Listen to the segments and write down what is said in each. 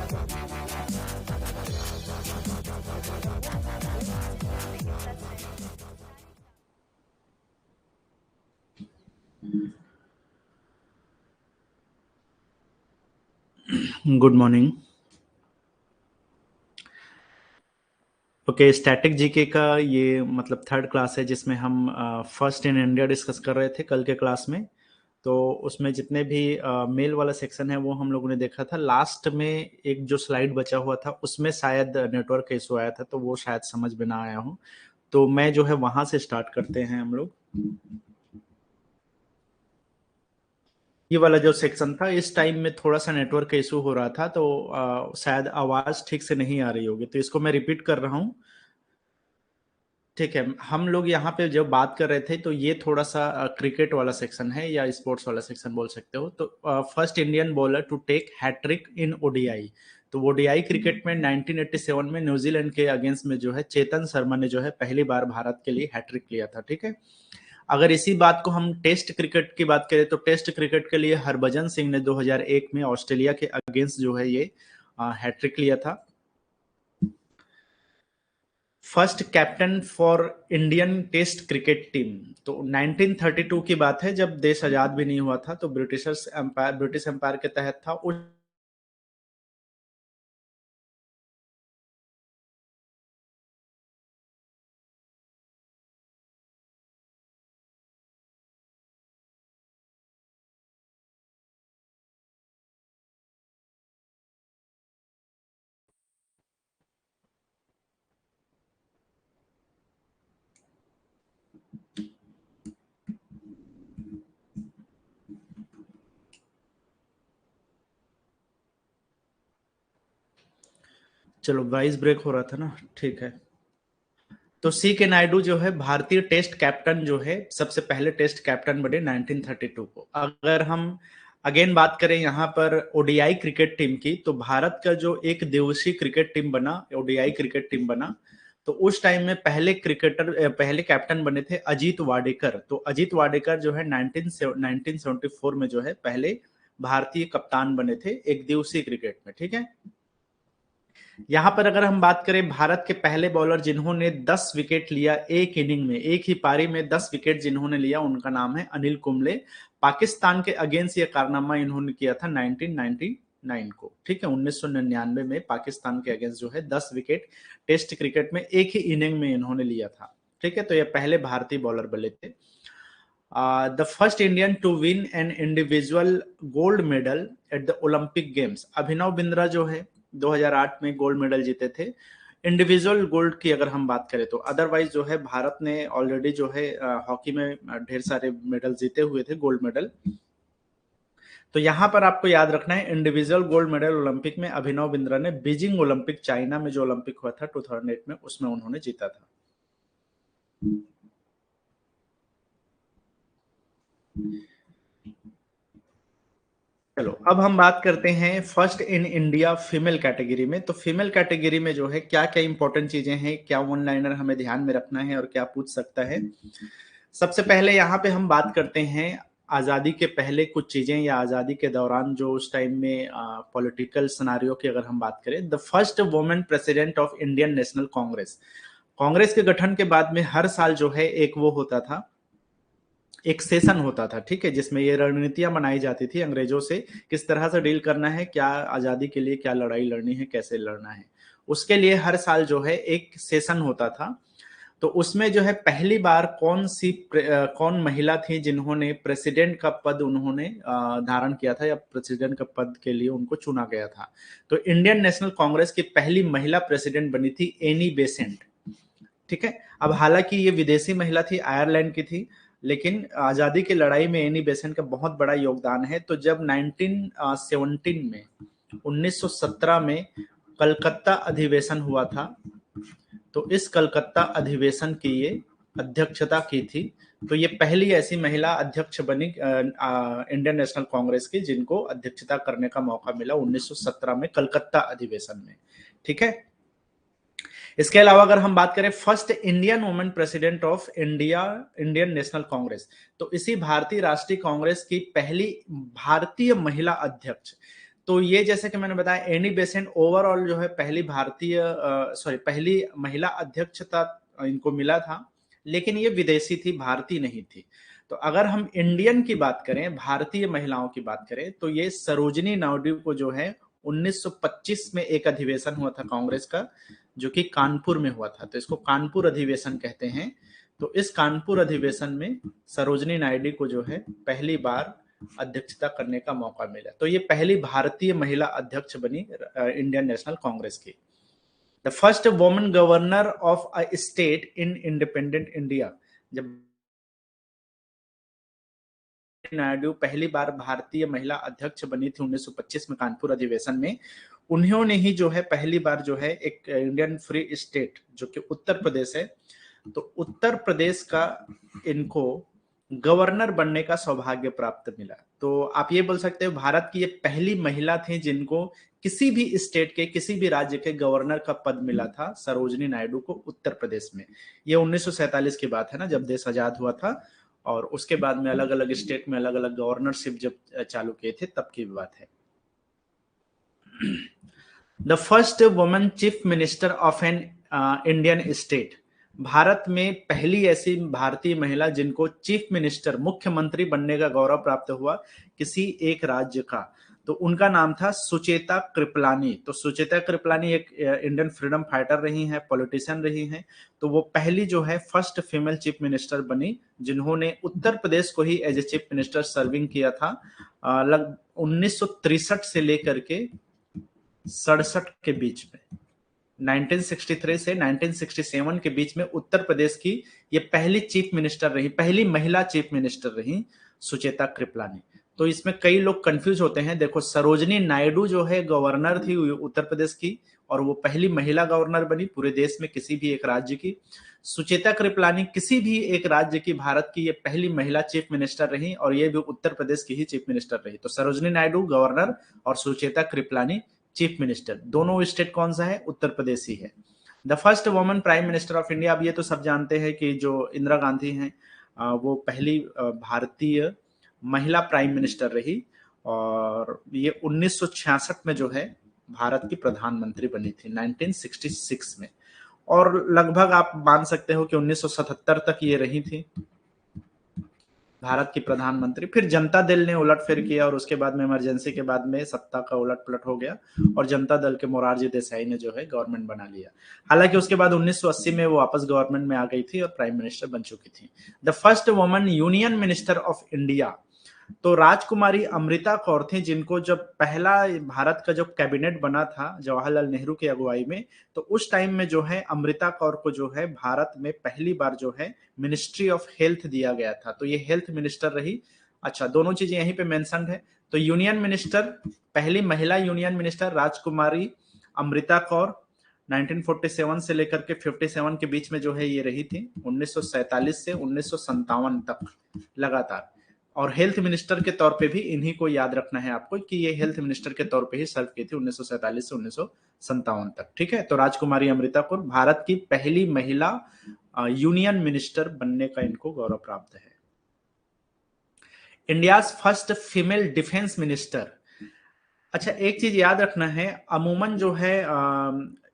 Good morning. Okay, static GK का ये मतलब थर्ड क्लास है जिसमें हम फर्स्ट इन इंडिया डिस्कस कर रहे थे कल के क्लास में। तो उसमें जितने भी मेल वाला सेक्शन है वो हम लोगों ने देखा था। लास्ट में एक जो स्लाइड बचा हुआ था उसमें शायद नेटवर्क इशू आया था, तो वो शायद समझ में ना आया हो। तो मैं जो है वहां से स्टार्ट करते हैं हम लोग। ये वाला जो सेक्शन था इस टाइम में थोड़ा सा नेटवर्क इशू हो रहा था, तो शायद आवाज ठीक से नहीं आ रही होगी, तो इसको मैं रिपीट कर रहा हूँ। ठीक है, हम लोग यहाँ पे जब बात कर रहे थे तो ये थोड़ा सा क्रिकेट वाला सेक्शन है या स्पोर्ट्स वाला सेक्शन बोल सकते हो। तो first Indian bowler to take hattrick in ODI. तो ओडीआई क्रिकेट में 1987 में न्यूजीलैंड के अगेंस्ट में जो है चेतन शर्मा ने जो है पहली बार भारत के लिए हैट्रिक लिया था। ठीक है, अगर इसी बात को हम टेस्ट क्रिकेट की बात करें तो टेस्ट क्रिकेट के लिए हरभजन सिंह ने 2001 में ऑस्ट्रेलिया के अगेंस्ट जो है ये हैट्रिक लिया था। First captain for Indian test cricket team, तो 1932 की बात है जब देश आजाद भी नहीं हुआ था, तो ब्रिटिश एम्पायर के तहत था उस। चलो, वॉइस ब्रेक हो रहा था ना, ठीक है। तो सी के नायडू जो है भारतीय टेस्ट कैप्टन जो है सबसे पहले टेस्ट कैप्टन बने 1932 को। अगर हम अगेन बात करें यहाँ पर ओडीआई क्रिकेट टीम की, तो भारत का जो एक दिवसीय क्रिकेट टीम बना, ओडीआई क्रिकेट टीम बना, तो उस टाइम में पहले कैप्टन बने थे अजीत वाडेकर। तो अजीत वाडेकर जो है 1974 में जो है पहले भारतीय कप्तान बने थे एक दिवसीय क्रिकेट में। ठीक है, यहां पर अगर हम बात करें भारत के पहले बॉलर जिन्होंने 10 विकेट लिया एक इनिंग में, एक ही पारी में 10 विकेट जिन्होंने लिया, उनका नाम है अनिल कुंबले। पाकिस्तान के अगेंस्ट ये कारनामा इन्होंने किया था 1999 को। ठीक है, 1999 में पाकिस्तान के अगेंस्ट जो है 10 विकेट टेस्ट क्रिकेट में एक ही इनिंग में इन्होंने लिया था। ठीक है, तो ये पहले भारतीय बॉलर बने थे। The first Indian to win an individual gold medal at the Olympic games, Abhinav Bindra जो है 2008 में गोल्ड मेडल जीते थे इंडिविजुअल गोल्ड की अगर हम बात करें तो। अदरवाइज जो है भारत ने ऑलरेडी जो है हॉकी में ढेर सारे मेडल जीते हुए थे, गोल्ड मेडल। तो यहां पर आपको याद रखना है इंडिविजुअल गोल्ड मेडल ओलंपिक में अभिनव बिंद्रा ने बीजिंग ओलंपिक, चाइना में जो ओलंपिक हुआ था 2008 में, उसमें उन्होंने जीता था। चलो, अब हम बात करते हैं first in India female category में। तो फीमेल कैटेगरी में जो है क्या क्या इंपॉर्टेंट चीजें हैं, क्या वन लाइनर हमें ध्यान में रखना है और क्या पूछ सकता है। सबसे पहले यहाँ पे हम बात करते हैं आजादी के पहले कुछ चीजें या आजादी के दौरान जो उस टाइम में पॉलिटिकल सिनारियो की अगर हम बात करें। The first women president of Indian national Congress, Congress के गठन के बाद में हर साल जो है एक वो होता था, एक सेशन होता था। ठीक है, जिसमें ये रणनीतियां बनाई जाती थी अंग्रेजों से किस तरह से डील करना है, क्या आजादी के लिए क्या लड़ाई लड़नी है, कैसे लड़ना है। उसके लिए हर साल जो है एक सेशन होता था। तो उसमें जो है पहली बार कौन महिला थी जिन्होंने प्रेसिडेंट का पद उन्होंने धारण किया था या प्रेसिडेंट का पद के लिए उनको चुना गया था। तो इंडियन नेशनल कांग्रेस की पहली महिला प्रेसिडेंट बनी थी एनी बेसेंट। ठीक है, अब हालांकि ये विदेशी महिला थी, आयरलैंड की थी, लेकिन आजादी की लड़ाई में एनी बेसेंट का बहुत बड़ा योगदान है। तो जब 1917 में 1917 में कलकत्ता अधिवेशन हुआ था, तो इस कलकत्ता अधिवेशन की ये अध्यक्षता की थी। तो ये पहली ऐसी महिला अध्यक्ष बनी इंडियन नेशनल कांग्रेस की जिनको अध्यक्षता करने का मौका मिला 1917 में कलकत्ता अधिवेशन में। ठीक है, इसके अलावा अगर हम बात करें first Indian women president of India Indian national Congress, तो इसी भारतीय राष्ट्रीय कांग्रेस की पहली भारतीय महिला अध्यक्ष। तो ये जैसे कि मैंने बताया, एनी बेसेंट ओवरऑल जो है पहली महिला अध्यक्षता इनको मिला था, लेकिन ये विदेशी थी, भारतीय नहीं थी। तो अगर हम इंडियन की बात करें, भारतीय महिलाओं की बात करें, तो ये सरोजिनी नायडू को जो है 1925 में एक अधिवेशन हुआ था कांग्रेस का, जो कि कानपुर में हुआ था, तो इसको कानपुर अधिवेशन कहते हैं। तो इस कानपुर अधिवेशन में सरोजिनी नायडू को जो है पहली बार अध्यक्षता करने का मौका मिला। तो ये पहली भारतीय महिला अध्यक्ष बनी इंडियन नेशनल कांग्रेस की। The first woman governor of a state in independent India. जब नायडू पहली बार भारतीय महिला अध्यक्ष बनी थी 1925 में कानपुर अधिवेशन में, उन्होंने ही जो है पहली बार जो है एक इंडियन फ्री स्टेट जो कि उत्तर प्रदेश है, तो उत्तर प्रदेश का इनको गवर्नर बनने का सौभाग्य प्राप्त मिला। तो आप ये बोल सकते हो भारत की ये पहली महिला थी जिनको किसी भी स्टेट के, किसी भी राज्य के गवर्नर का पद मिला था, सरोजिनी नायडू को उत्तर प्रदेश में। ये 1947 की बात है ना, जब देश आजाद हुआ था, और उसके बाद में अलग अलग स्टेट में अलग अलग गवर्नरशिप जब चालू किए थे तब की बात है। The first woman chief minister of an Indian state. Bharat में पहली ऐसी भारतीय महिला जिनको चीफ मिनिस्टर, मुख्यमंत्री बनने का गौरव प्राप्त हुआ किसी एक राज्य का, तो उनका नाम था सुचेता कृपलानी। तो सुचेता कृपलानी एक इंडियन फ्रीडम फाइटर रही हैं, पॉलिटिशियन रही हैं। तो वो पहली जो है फर्स्ट फीमेल चीफ मिनिस्टर बनी जिन्होंने उत्तर प्रदेश को ही as a chief minister serving किया था। लगभग 1963 से लेकर के 67 के बीच में, 1963 से 1967 के बीच में उत्तर प्रदेश की ये पहली चीफ मिनिस्टर रही, पहली महिला चीफ मिनिस्टर रही सुचेता कृपलानी। तो इसमें कई लोग कंफ्यूज होते हैं। देखो, सरोजिनी नायडू जो है गवर्नर थी उत्तर प्रदेश की, और वो पहली महिला गवर्नर बनी पूरे देश में किसी भी एक राज्य की। सुचेता कृपलानी किसी भी एक राज्य की, भारत की ये पहली महिला चीफ मिनिस्टर रही, और ये भी उत्तर प्रदेश की ही चीफ मिनिस्टर रही। तो सरोजिनी नायडू गवर्नर और सुचेता कृपलानी चीफ मिनिस्टर। दोनों स्टेट कौन सा है? उत्तर प्रदेश ही है। The first woman prime minister of India. अब ये तो सब जानते हैं कि जो इंदिरा गांधी हैं वो पहली भारतीय महिला प्राइम मिनिस्टर रही, और ये 1966 में जो है भारत की प्रधानमंत्री बनी थी, 1966 में। और लगभग आप मान सकते हो कि 1977 तक ये रही थी भारत की प्रधानमंत्री। फिर जनता दल ने उलटफेर किया, और उसके बाद में इमरजेंसी के बाद में सत्ता का उलट पलट हो गया, और जनता दल के मोरारजी देसाई ने जो है गवर्नमेंट बना लिया। हालांकि उसके बाद 1980 में वो वापस गवर्नमेंट में आ गई थी और प्राइम मिनिस्टर बन चुकी थी। The first woman union minister of India. तो राजकुमारी अमृता कौर थी, जिनको जब पहला भारत का जो कैबिनेट बना था जवाहरलाल नेहरू की अगुवाई में, तो उस टाइम में जो है अमृता कौर को जो है भारत में पहली बार जो है मिनिस्ट्री ऑफ हेल्थ दिया गया था। तो ये हेल्थ मिनिस्टर रही। अच्छा, दोनों चीजें यहीं पे मेंशन है। तो यूनियन मिनिस्टर, पहली महिला यूनियन मिनिस्टर राजकुमारी अमृता कौर 1947 से लेकर के 57 के बीच में जो है ये रही थी, 1947 से 1957 तक लगातार। और हेल्थ मिनिस्टर के तौर पे भी इन्हीं को याद रखना है आपको कि ये हेल्थ मिनिस्टर के तौर पे ही सर्व की थी 1947 से 1957 तक। ठीक है, तो राजकुमारी अमृता कौर भारत की पहली महिला यूनियन मिनिस्टर बनने का इनको गौरव प्राप्त है। India first female defence minister. अच्छा, एक चीज याद रखना है, अमूमन जो है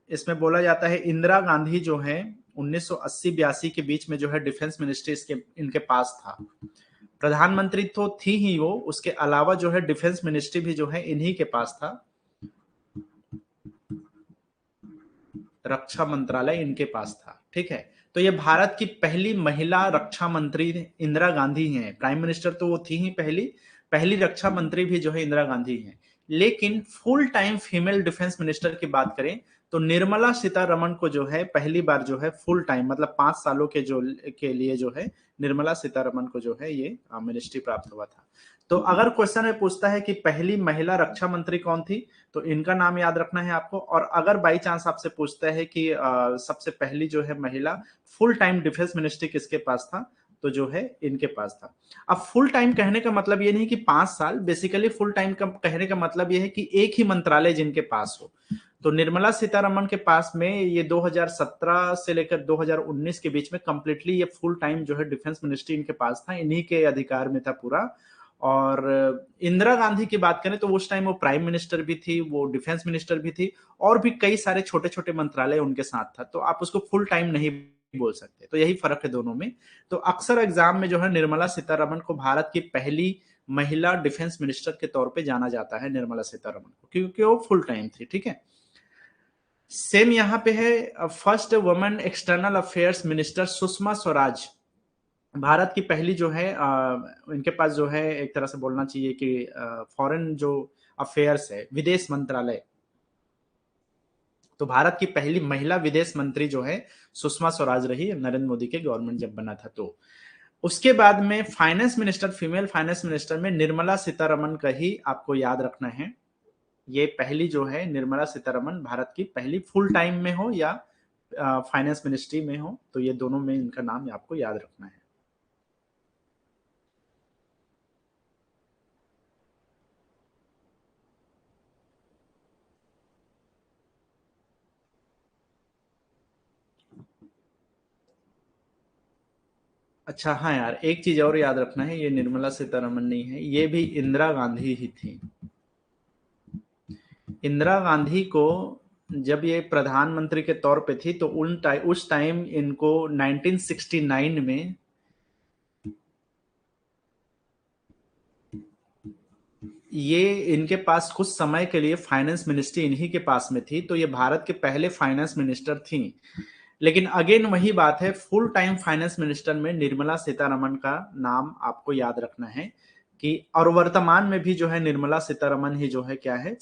इसमें बोला जाता है इंदिरा गांधी जो है 1980-82 के बीच में जो है डिफेंस मिनिस्ट्री इनके पास था। प्रधानमंत्री तो थी ही वो, उसके अलावा जो है डिफेंस मिनिस्ट्री भी जो है इन्हीं के पास था, रक्षा मंत्रालय इनके पास था। ठीक है, तो ये भारत की पहली महिला रक्षा मंत्री इंदिरा गांधी हैं। प्राइम मिनिस्टर तो वो थी ही पहली, पहली रक्षा मंत्री भी जो है इंदिरा गांधी हैं। लेकिन full time female defence minister की बात करें तो निर्मला सीतारमण को जो है पहली बार जो है फुल टाइम, मतलब 5 सालों के लिए जो है निर्मला सीतारमण को जो है ये मिनिस्ट्री प्राप्त हुआ था। तो अगर क्वेश्चन में पूछता है कि पहली महिला रक्षा मंत्री कौन थी, तो इनका नाम याद रखना है आपको। और अगर बाई चांस आपसे पूछता है कि सबसे पहली जो है महिला फुल टाइम डिफेंस मिनिस्ट्री किसके पास था, तो जो है इनके पास था। अब फुल टाइम कहने का मतलब ये नहीं कि 5 साल, बेसिकली फुल टाइम का कहने का मतलब ये है कि एक ही मंत्रालय जिनके पास हो। तो निर्मला सीतारमण के पास में ये 2017 से लेकर 2019 के बीच में कंप्लीटली ये फुल टाइम जो है डिफेंस मिनिस्ट्री इनके पास था, इन्हीं के अधिकार में था पूरा। और इंदिरा गांधी की बात करें तो उस टाइम वो प्राइम मिनिस्टर भी थी, वो डिफेंस मिनिस्टर भी थी, और भी कई सारे छोटे छोटे मंत्रालय उनके साथ था, तो आप उसको फुल टाइम नहीं बोल सकते। तो यही फर्क है दोनों में। तो अक्सर एग्जाम में जो है निर्मला सीतारमण को भारत की पहली महिला डिफेंस मिनिस्टर के तौर पे जाना जाता है, निर्मला सीतारमण को, क्योंकि वो फुल टाइम थी। ठीक है, सेम यहाँ पे है first women external affairs minister Sushma Swaraj, Bharat की पहली जो है इनके पास जो है एक तरह से बोलना चाहिए कि फॉरेन जो अफेयर्स है, विदेश मंत्रालय, तो भारत की पहली महिला विदेश मंत्री जो है सुषमा स्वराज रही, नरेंद्र मोदी के गवर्नमेंट जब बना था। तो उसके बाद में finance minister, female finance minister में निर्मला सीतारमण का ही आपको याद रखना है। ये पहली जो है निर्मला सीतारमण भारत की पहली फुल टाइम में हो या फाइनेंस मिनिस्ट्री में हो, तो ये दोनों में इनका नाम आपको याद रखना है। अच्छा हाँ यार, एक चीज और याद रखना है, ये निर्मला सीतारमण नहीं है, ये भी इंदिरा गांधी ही थी। इंदिरा गांधी को जब ये प्रधानमंत्री के तौर पे थी तो उस टाइम इनको 1969 में ये इनके पास कुछ समय के लिए फाइनेंस मिनिस्ट्री इन्हीं के पास में थी, तो ये भारत के पहले फाइनेंस मिनिस्टर थी। लेकिन अगेन वही बात है, फुल टाइम फाइनेंस मिनिस्टर में निर्मला सीतारमण का नाम आपको याद रखना है कि, और वर्तमान में भी जो है निर्मला सीतारमण ही जो है क्या है,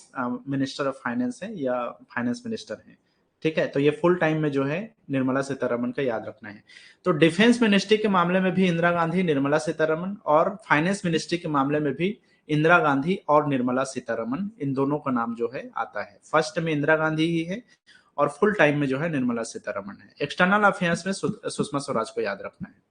मिनिस्टर ऑफ फाइनेंस है या फाइनेंस मिनिस्टर है। ठीक है, तो ये फुल टाइम में जो है निर्मला सीतारमण का याद रखना है। तो डिफेंस मिनिस्ट्री के मामले में भी इंदिरा गांधी, निर्मला सीतारमण, और फाइनेंस मिनिस्ट्री के मामले में भी इंदिरा गांधी और निर्मला सीतारमण, इन दोनों का नाम जो है आता है। फर्स्ट में इंदिरा गांधी ही है और फुल टाइम में जो है निर्मला सीतारमण है। एक्सटर्नल अफेयर्स में सुषमा स्वराज को याद रखना है।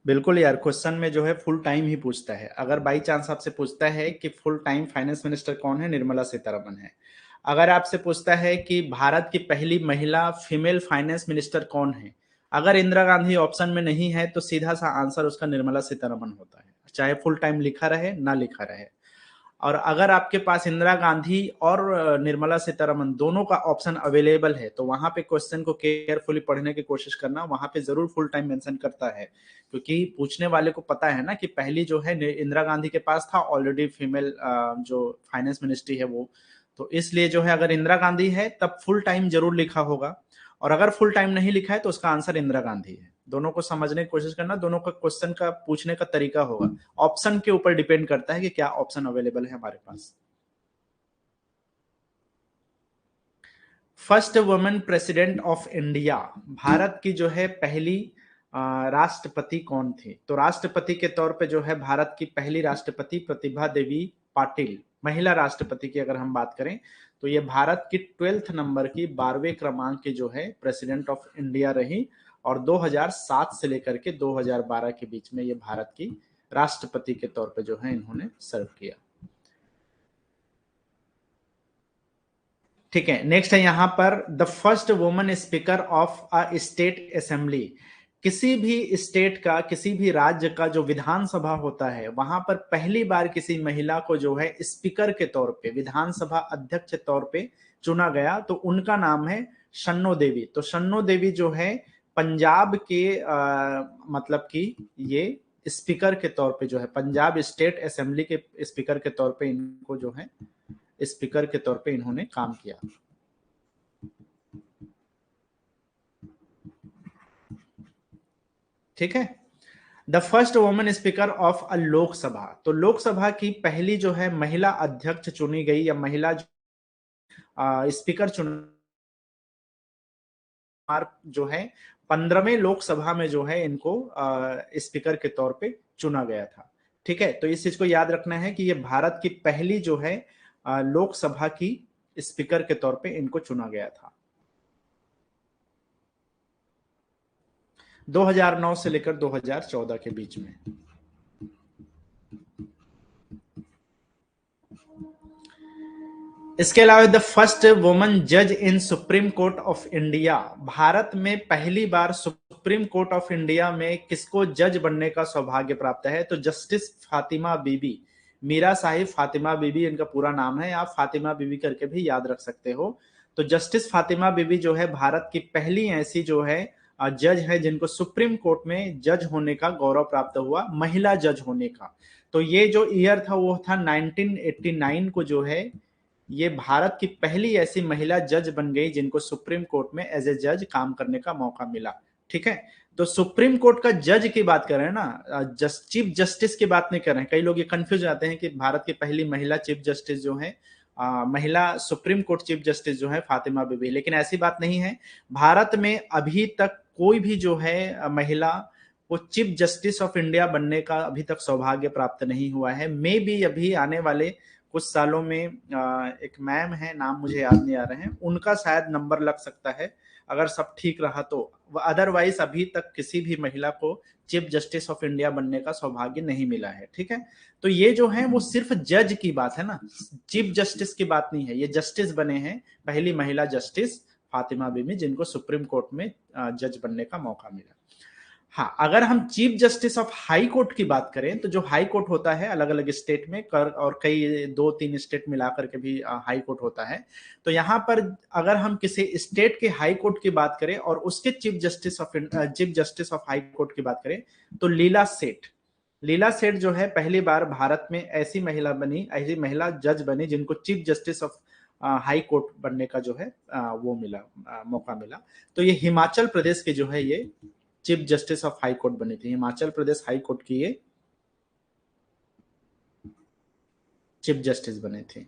बिल्कुल यार, क्वेश्चन में जो है फुल टाइम ही पूछता है। अगर बाई चांस आपसे पूछता है कि फुल टाइम फाइनेंस मिनिस्टर कौन है, निर्मला सीतारमण है। अगर आपसे पूछता है कि भारत की पहली महिला फीमेल फाइनेंस मिनिस्टर कौन है, अगर इंदिरा गांधी ऑप्शन में नहीं है तो सीधा सा आंसर उसका निर्मला सीतारमण होता है, चाहे फुल टाइम लिखा रहे ना लिखा रहे। और अगर आपके पास इंदिरा गांधी और निर्मला सीतारमण दोनों का ऑप्शन अवेलेबल है, तो वहां पे क्वेश्चन को केयरफुली पढ़ने की कोशिश करना, वहां पे जरूर फुल टाइम मेंशन करता है, क्योंकि पूछने वाले को पता है ना कि पहली जो है इंदिरा गांधी के पास था ऑलरेडी फीमेल जो फाइनेंस मिनिस्ट्री है वो, तो इसलिए जो है अगर इंदिरा गांधी है तब फुल टाइम जरूर लिखा होगा, और अगर फुल टाइम नहीं लिखा है तो उसका आंसर इंदिरा गांधी है। दोनों को समझने की कोशिश करना, दोनों का क्वेश्चन का पूछने का तरीका होगा, ऑप्शन के ऊपर डिपेंड करता है कि क्या ऑप्शन अवेलेबल है हमारे पास। First women president of India, Bharat की जो है पहली राष्ट्रपति कौन थी? तो राष्ट्रपति के तौर पे जो है भारत की पहली राष्ट्रपति प्रतिभा देवी पाटिल, महिला राष्ट्रपति की अगर हम बात करें तो ये भारत की 12th नंबर की 12वें क्रमांक की जो है प्रेसिडेंट ऑफ इंडिया रही, और 2007 से लेकर के 2012 के बीच में ये भारत की राष्ट्रपति के तौर पे जो है इन्होंने सर्व किया। ठीक है, नेक्स्ट है यहां पर the first woman speaker of a state assembly, किसी भी स्टेट का, किसी भी राज्य का जो विधानसभा होता है वहां पर पहली बार किसी महिला को जो है स्पीकर के तौर पे, विधानसभा अध्यक्ष के तौर पे चुना गया, तो उनका नाम है शन्नो देवी। तो शन्नो देवी जो है पंजाब के मतलब कि ये स्पीकर के तौर पे जो है, पंजाब स्टेट असेंबली के स्पीकर के तौर पे इनको जो है स्पीकर के तौर पे इन्होंने काम किया। ठीक है, the first woman speaker of a Lok Sabha, तो लोकसभा की पहली जो है महिला अध्यक्ष चुनी गई या महिला स्पीकर चुन जो है 15वें लोकसभा में जो है इनको स्पीकर के तौर पे चुना गया था। ठीक है, तो इस चीज को याद रखना है कि ये भारत की पहली जो है लोकसभा की स्पीकर के तौर पे इनको चुना गया था। 2009 से लेकर 2014 के बीच में। इसके अलावा द फर्स्ट वुमन जज in Supreme Court of India, Bharat में पहली बार सुप्रीम कोर्ट ऑफ इंडिया में किसको जज बनने का सौभाग्य प्राप्त है? तो जस्टिस फातिमा बीबी, मीरा साहिब फातिमा बीबी इनका पूरा नाम है, आप फातिमा बीबी करके भी याद रख सकते हो। तो जस्टिस फातिमा बीबी जो है भारत की पहली ऐसी जो है जज है जिनको सुप्रीम कोर्ट में जज होने का गौरव प्राप्त हुआ, महिला जज होने का। तो ये जो ईयर था वो था 1989 को जो है ये भारत की पहली ऐसी महिला जज बन गई जिनको सुप्रीम कोर्ट में एज ए जज काम करने का मौका मिला। ठीक है, तो सुप्रीम कोर्ट का जज की बात कर रहे हैं ना, चीफ जस्टिस की बात नहीं कर रहे हैं। कई लोग ये कंफ्यूज आते हैं कि भारत की पहली महिला चीफ जस्टिस जो है महिला सुप्रीम कोर्ट चीफ जस्टिस जो है फातिमा बीबी, लेकिन ऐसी बात नहीं है। भारत में अभी तक कोई भी जो है महिला वो चीफ जस्टिस ऑफ इंडिया बनने का अभी तक सौभाग्य प्राप्त नहीं हुआ है। मे भी अभी आने वाले कुछ सालों में एक मैम है, नाम मुझे याद नहीं आ रहे हैं, उनका शायद नंबर लग सकता है अगर सब ठीक रहा तो। अदरवाइज अभी तक किसी भी महिला को चीफ जस्टिस ऑफ इंडिया बनने का सौभाग्य नहीं मिला है। ठीक है, तो ये जो है वो सिर्फ जज की बात है ना, चीफ जस्टिस की बात नहीं है। ये जस्टिस बने हैं पहली महिला जस्टिस फातिमा बीबी जिनको सुप्रीम कोर्ट में जज बनने का मौका मिला। हाँ, अगर हम chief justice of high court की बात करें तो जो हाई कोर्ट होता है अलग अलग स्टेट में कर और कई 2-3 स्टेट मिला करके भी हाई कोर्ट होता है। तो यहाँ पर अगर हम किसी स्टेट के हाई कोर्ट की बात करें और उसके chief justice of high court की बात करें तो लीला सेठ जो है पहली बार भारत में ऐसी महिला जज बनी जिनको chief justice of high court बनने का जो है वो मिला, मौका मिला। तो ये हिमाचल प्रदेश के जो है ये chief justice of high court बनी थी, हिमाचल प्रदेश हाई कोर्ट की ये चीफ जस्टिस बने थे।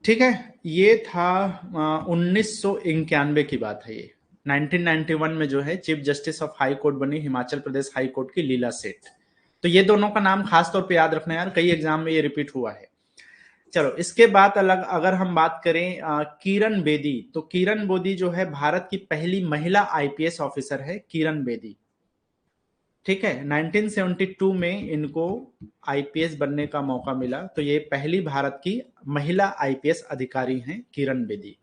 ठीक है, ये था 1991 की बात है। ये 1991 में जो है chief justice of high court बनी हिमाचल प्रदेश हाई कोर्ट की लीला सेठ। तो ये दोनों का नाम खास तौर पे याद रखना यार, कई एग्जाम में ये रिपीट हुआ है। चलो, इसके बाद अलग अगर हम बात करें किरण बेदी, तो किरण बेदी जो है भारत की पहली महिला आईपीएस ऑफिसर है, किरण बेदी। ठीक है, 1972 में इनको आईपीएस बनने का मौका मिला। तो ये पहली भारत की महिला आईपीएस अधिकारी हैं Kiran Bedi.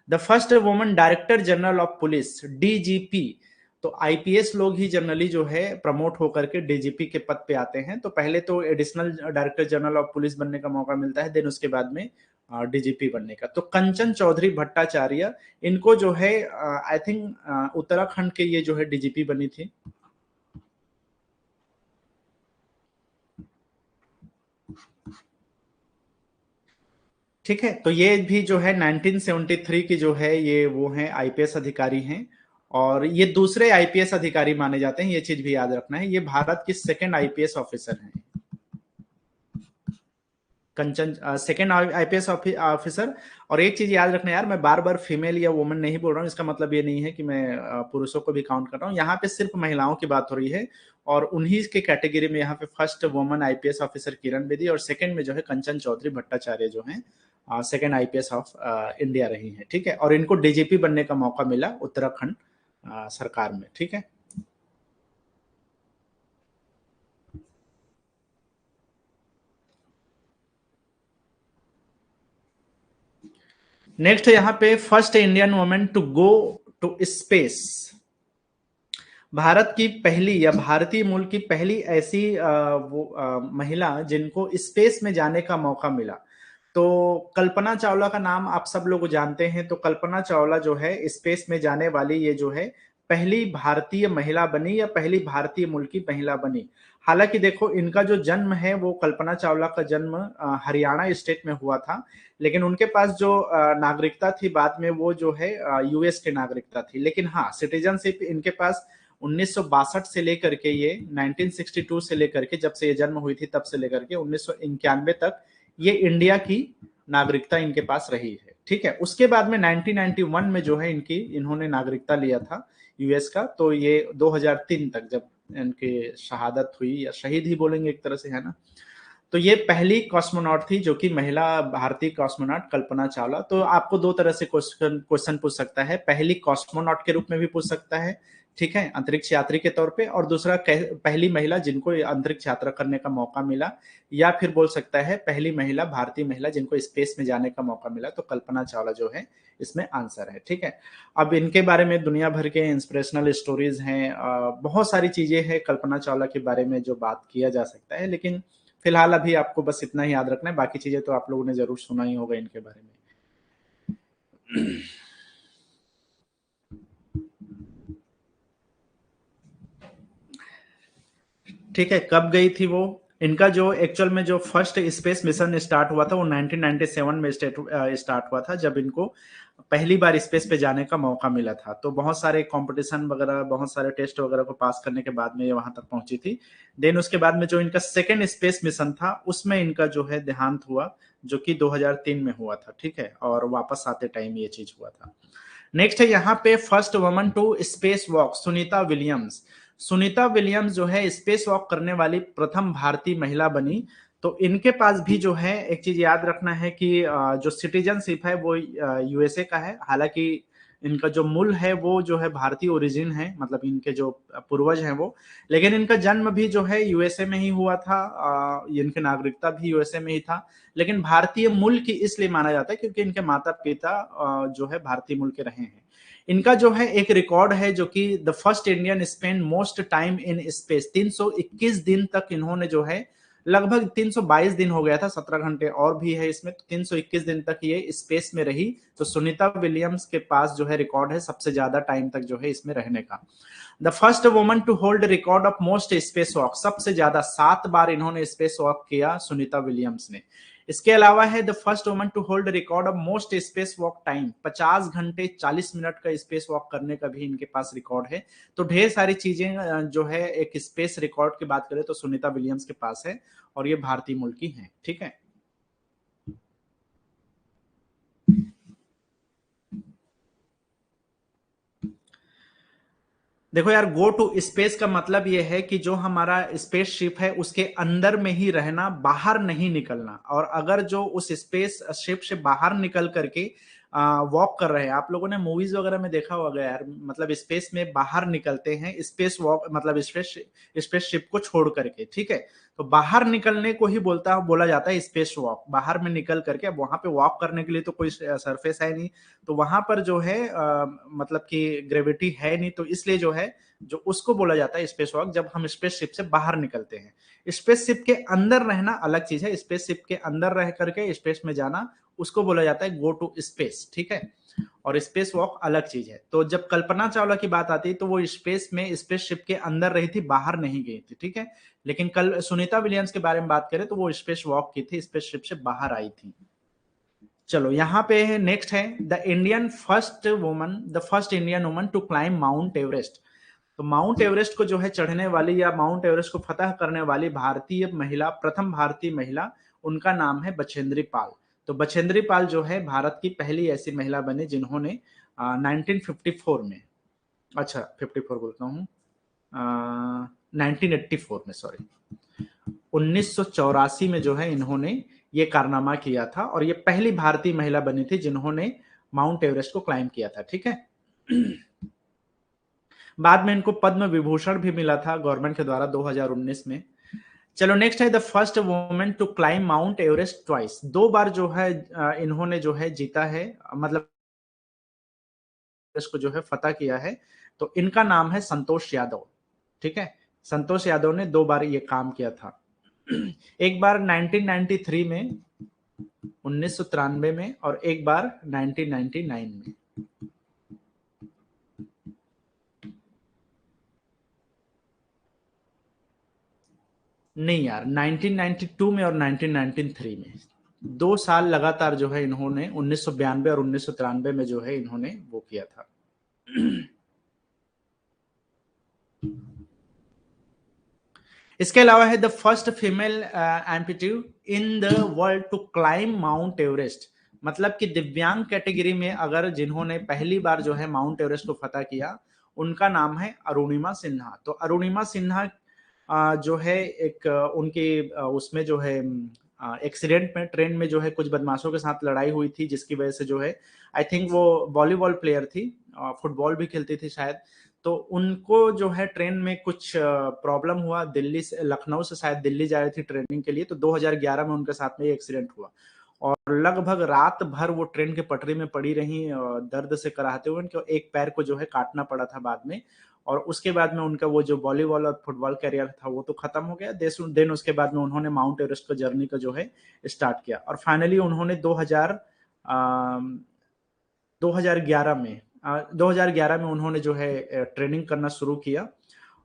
The first woman director general of police, DGP. तो आईपीएस लोग ही जनरली जो है प्रमोट होकर के डीजीपी के पद पे आते हैं। तो पहले तो additional director general of police बनने का मौका मिलता है, देन उसके बाद में डीजीपी बनने का। तो कंचन चौधरी भट्टाचार्य, इनको जो है आई थिंक उत्तराखंड के ये जो है डीजीपी बनी थी। ठीक है, तो ये भी जो है 1973 की जो है ये वो हैं आईपीएस अधिकारी हैं, और ये दूसरे आईपीएस अधिकारी माने जाते हैं, ये चीज भी याद रखना है। ये भारत की सेकंड आईपीएस ऑफिसर हैं, कंचन सेकंड आईपीएस ऑफिसर। और एक चीज याद रखना यार, मैं बार बार फीमेल या वुमेन नहीं बोल रहा हूँ, इसका मतलब ये नहीं है कि मैं पुरुषों को भी काउंट कर रहा हूँ। यहाँ पे सिर्फ महिलाओं की बात हो रही है, और उन्हीं के कैटेगरी में यहाँ पे first woman IPS officer Kiran Bedi और सेकंड में जो है कंचन चौधरी भट्टाचार्य जो है सेकंड आईपीएस ऑफ इंडिया रही है। ठीक है, और इनको डीजीपी बनने का मौका मिला उत्तराखंड सरकार में। ठीक है, नेक्स्ट यहाँ पे first Indian women to go to space, Bharat की पहली या भारतीय मूल की पहली ऐसी महिला जिनको स्पेस में जाने का मौका मिला। तो कल्पना चावला का नाम आप सब लोग जानते हैं। तो कल्पना चावला जो है स्पेस में जाने वाली ये जो है पहली भारतीय महिला बनी या पहली भारतीय मूल की महिला बनी। हालांकि देखो, इनका जो जन्म है वो कल्पना चावला का जन्म हरियाणा स्टेट में हुआ था, लेकिन उनके पास जो नागरिकता थी बाद में वो जो है यूएस की नागरिकता थी। लेकिन हाँ, सिटीजनशिप इनके पास 1962 से लेकर के ये 1962 से लेकर के, जब से ये जन्म हुई थी तब से लेकर के 1991 तक ये इंडिया की नागरिकता इनके पास रही है। ठीक है, उसके बाद में 1991 में जो है इन्होंने नागरिकता लिया था यूएस का। तो ये 2003 तक जब इनकी शहादत हुई, या शहीद ही बोलेंगे एक तरह से, है ना। तो ये पहली कॉस्मोनॉट थी जो कि महिला भारतीय कॉस्मोनॉट कल्पना चावला। तो आपको दो तरह से क्वेश्चन पूछ सकता है, पहली कॉस्मोनॉट के रूप में भी पूछ सकता है, ठीक है, अंतरिक्ष यात्री के तौर पे, और दूसरा पहली महिला जिनको अंतरिक्ष यात्रा करने का मौका मिला, या फिर बोल सकता है पहली महिला, भारतीय महिला जिनको स्पेस में जाने का मौका मिला। तो कल्पना चावला जो है इसमें आंसर है, ठीक है। अब इनके बारे में दुनिया भर के इंस्पिरेशनल स्टोरीज हैं, बहुत सारी चीजें हैं कल्पना चावला के बारे में जो बात किया जा सकता है, लेकिन फिलहाल अभी आपको बस इतना ही याद रखना है, बाकी चीजें तो आप लोगों ने जरूर सुना ही होगा इनके बारे में। ठीक है, कब गई थी वो? इनका जो एक्चुअल में जो फर्स्ट स्पेस मिशन स्टार्ट हुआ था वो 1997 में स्टार्ट हुआ था, जब इनको पहली बार स्पेस पे जाने का मौका मिला था। तो बहुत सारे कंपटीशन वगैरह, बहुत सारे टेस्ट वगैरह को पास करने के बाद में ये वहां तक पहुंची थी। देन उसके बाद में जो इनका सेकेंड स्पेस मिशन था उसमें इनका जो है देहांत हुआ, जो कि 2003 में हुआ था, ठीक है, और वापस आते टाइम ये चीज हुआ था। नेक्स्ट है यहाँ पे first woman to space walk, Sunita Williams. Sunita Williams जो है स्पेस वॉक करने वाली प्रथम भारतीय महिला बनी। तो इनके पास भी जो है एक चीज याद रखना है कि जो सिटीजनशिप है वो यूएसए का है। हालांकि इनका जो मूल है वो जो है भारतीय ओरिजिन है, मतलब इनके जो पूर्वज हैं वो, लेकिन इनका जन्म भी जो है यूएसए में ही हुआ था, इनकी नागरिकता भी यूएसए में ही था। लेकिन भारतीय मूल की इसलिए माना जाता है क्योंकि इनके माता पिता जो है भारतीय मूल के रहे हैं। इनका जो है एक रिकॉर्ड है जो कि the first Indian spend most time in space, 321 दिन तक इन्होंने जो है, लगभग 322 दिन हो गया था, 17 घंटे और भी है इसमें, 321 दिन तक ये स्पेस में रही। तो सुनीता विलियम्स के पास जो है रिकॉर्ड है सबसे ज्यादा टाइम तक जो है इसमें रहने का। The first woman to hold record of most space walk, सबसे ज्यादा 7 बार इन्होंने स्पेस वॉक किया सुनीता विलियम्स ने। इसके अलावा है the first woman to hold record of most space walk time, 50 घंटे 40 मिनट का स्पेस वॉक करने का भी इनके पास रिकॉर्ड है। तो ढेर सारी चीजें जो है एक स्पेस रिकॉर्ड की बात करें तो सुनीता विलियम्स के पास है, और ये भारतीय मूल की हैं, ठीक है। देखो यार, गो टू स्पेस का मतलब यह है कि जो हमारा स्पेस शिप है उसके अंदर में ही रहना, बाहर नहीं निकलना। और अगर जो उस स्पेस शिप से बाहर निकल करके वॉक कर रहे हैं, आप लोगों ने मूवीज वगैरह में देखा होगा यार, मतलब स्पेस में बाहर निकलते हैं, स्पेस वॉक मतलब स्पेस शिप को छोड़ करके, ठीक है। तो बाहर निकलने को ही बोला जाता है स्पेस वॉक, बाहर में निकल करके। अब वहां पे वॉक करने के लिए तो कोई सरफेस है नहीं, तो वहां पर जो है मतलब कि ग्रेविटी है नहीं, तो इसलिए जो है जो उसको बोला जाता है स्पेस वॉक, जब हम स्पेस शिप से बाहर निकलते हैं। स्पेस शिप के अंदर रहना अलग चीज है, स्पेस शिप के अंदर रह करके स्पेस में जाना उसको बोला जाता है गो टू स्पेस, ठीक है। और स्पेस वॉक अलग चीज है। तो जब कल्पना चावला की बात आती है तो वो स्पेस में स्पेस शिप के अंदर रही थी, बाहर नहीं गई थी, ठीक है। लेकिन कल सुनीता विलियम्स के बारे में बात करें तो वो स्पेस वॉक की थी, स्पेस शिप से बाहर आई थी। चलो यहाँ पे है, नेक्स्ट है the first Indian woman to climb Mount Everest. तो माउंट एवरेस्ट को जो है चढ़ने वाली या माउंट एवरेस्ट को फतह करने वाली भारतीय महिला, प्रथम भारतीय महिला, उनका नाम है बछेंद्री पाल। तो बछेंद्री पाल जो है भारत की पहली ऐसी महिला बनी जिन्होंने 1954 में, अच्छा 54 बोलता हूँ, 1984 में, सॉरी, 1984 में जो है इन्होंने ये कारनामा किया था, और ये पहली भारतीय महिला बनी थी जिन्होंने माउंट एवरेस्ट को क्लाइम किया था, ठीक है। बाद में इनको पद्म विभूषण भी मिला था गवर्नमेंट के द्वारा 2019 में। चलो नेक्स्ट है the first women to climb Mount Everest twice, 2 बार जो है इन्होंने जो है जीता है, मतलब एवरेस्ट को जो है फतह किया है। तो इनका नाम है संतोष यादव, ठीक है। संतोष यादव ने 2 बार ये काम किया था। एक बार 1993 में, 1993 में, और एक बार 1999 में। नहीं यार, 1992 में और 1993 में, 2 साल लगातार जो है इन्होंने 1992 और 1993 में जो है इन्होंने वो किया था। इसके अलावा है the first female amputee in the world to climb Mount Everest, मतलब कि दिव्यांग कैटेगरी में अगर जिन्होंने पहली बार जो है माउंट एवरेस्ट को फतह किया, उनका नाम है अरुणिमा सिन्हा। तो अरुणिमा सिन्हा जो है एक उनकी उसमें जो है एक्सीडेंट में ट्रेन में जो है कुछ बदमाशों के साथ लड़ाई हुई थी, जिसकी वजह से जो है आई थिंक वो वॉलीबॉल प्लेयर थी, फुटबॉल भी खेलती थी शायद। तो उनको जो है ट्रेन में कुछ प्रॉब्लम हुआ, दिल्ली से लखनऊ से शायद दिल्ली जा रही थी ट्रेनिंग के लिए, तो 2011 में उनके साथ में ये एक्सीडेंट हुआ और लगभग रात भर वो ट्रेन के पटरी में पड़ी रही, दर्द से कराहते हुए। उनके एक पैर को जो है काटना पड़ा था बाद में, और उसके बाद में उनका वो जो वॉलीबॉल और फुटबॉल करियर था वो तो खत्म हो गया। देन उसके बाद में उन्होंने माउंट एवरेस्ट का जर्नी का जो है स्टार्ट किया, और फाइनली उन्होंने 2011 में 2011 में उन्होंने जो है ट्रेनिंग करना शुरू किया,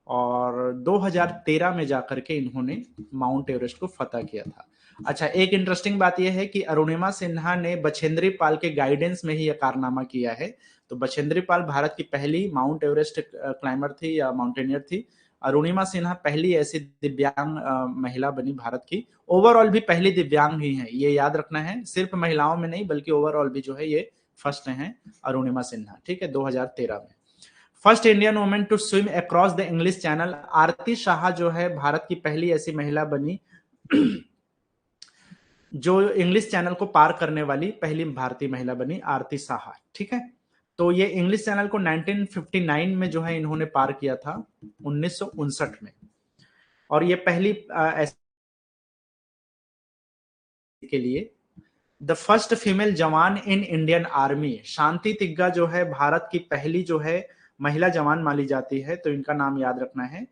और 2013 में जाकर के इन्होंने माउंट एवरेस्ट को फतह किया था। अच्छा, एक इंटरेस्टिंग बात यह है कि अरुणिमा सिन्हा ने बछेंद्री पाल के गाइडेंस में ही यह कारनामा किया है। तो बछेंद्री पाल भारत की पहली माउंट एवरेस्ट क्लाइंबर थी या माउंटेनियर थी। अरुणिमा सिन्हा पहली ऐसी दिव्यांग महिला बनी भारत की, ओवरऑल भी पहली दिव्यांग ही है, ये याद रखना है, सिर्फ महिलाओं में नहीं बल्कि ओवरऑल भी जो है ये फर्स्ट हैं अरुणिमा सिन्हा, ठीक है, 2013 में। First Indian women to swim across the English Channel, Aarti Shah जो है भारत की पहली ऐसी महिला बनी जो इंग्लिश चैनल को पार करने वाली पहली भारतीय महिला बनी, आरती शाह, ठीक है। तो ये इंग्लिश चैनल को 1959 में जो है इन्होंने पार किया था, 1959 में, और ये पहली ऐसे के लिए द फर्स्ट फीमेल जवान इन इंडियन आर्मी, शांति तिग्गा जो है भारत की पहली जो है महिला जवान मानी जाती है, तो इनका नाम याद रखना है।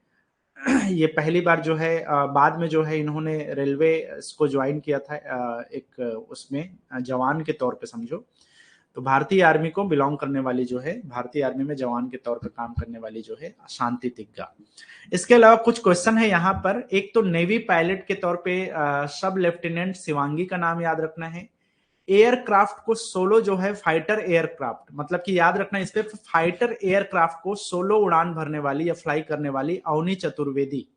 ये पहली बार जो है बाद में जो है इन्होंने रेलवे को ज्वाइन किया था, एक उसमें जवान के तौर पे समझो। तो भारतीय आर्मी को बिलोंग करने वाली जो है, भारतीय आर्मी में जवान के तौर पर काम करने वाली जो है शांति तिग्गा। इसके अलावा कुछ क्वेश्चन है यहाँ पर। एक तो नेवी पायलट के तौर पे सब लेफ्टिनेंट शिवांगी का नाम याद रखना है। एयरक्राफ्ट को सोलो जो है फाइटर एयरक्राफ्ट, मतलब कि याद रखना इस पे, फाइटर एयरक्राफ्ट को सोलो उड़ान भरने वाली या फ्लाई करने वाली अवनी चतुर्वेदी।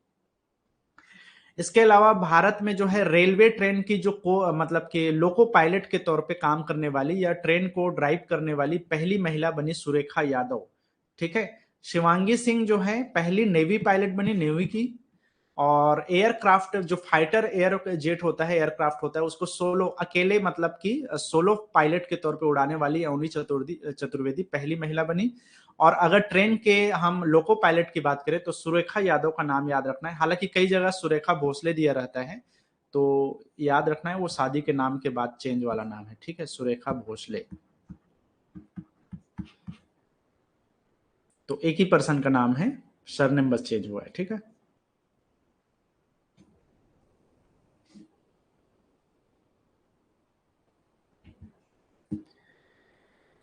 इसके अलावा भारत में जो है रेलवे ट्रेन की जो मतलब कि लोको पायलट के तौर पे काम करने वाली या ट्रेन को ड्राइव करने वाली पहली महिला बनी सुरेखा यादव, ठीक है। शिवांगी सिंह जो है पहली नेवी पायलट बनी, नेवी की। और एयरक्राफ्ट जो फाइटर एयर जेट होता है, एयरक्राफ्ट होता है, उसको सोलो अकेले मतलब कि सोलो पायलट के तौर पे उड़ाने वाली अवनी चतुर्वेदी पहली महिला बनी। और अगर ट्रेन के हम लोको पायलट की बात करें तो सुरेखा यादव का नाम याद रखना है। हालांकि कई जगह सुरेखा भोसले दिया रहता है, तो याद रखना है वो शादी के नाम के बाद चेंज वाला नाम है, ठीक है, सुरेखा भोसले। तो एक ही पर्सन का नाम है, सरनेम बस चेंज हुआ है, ठीक है।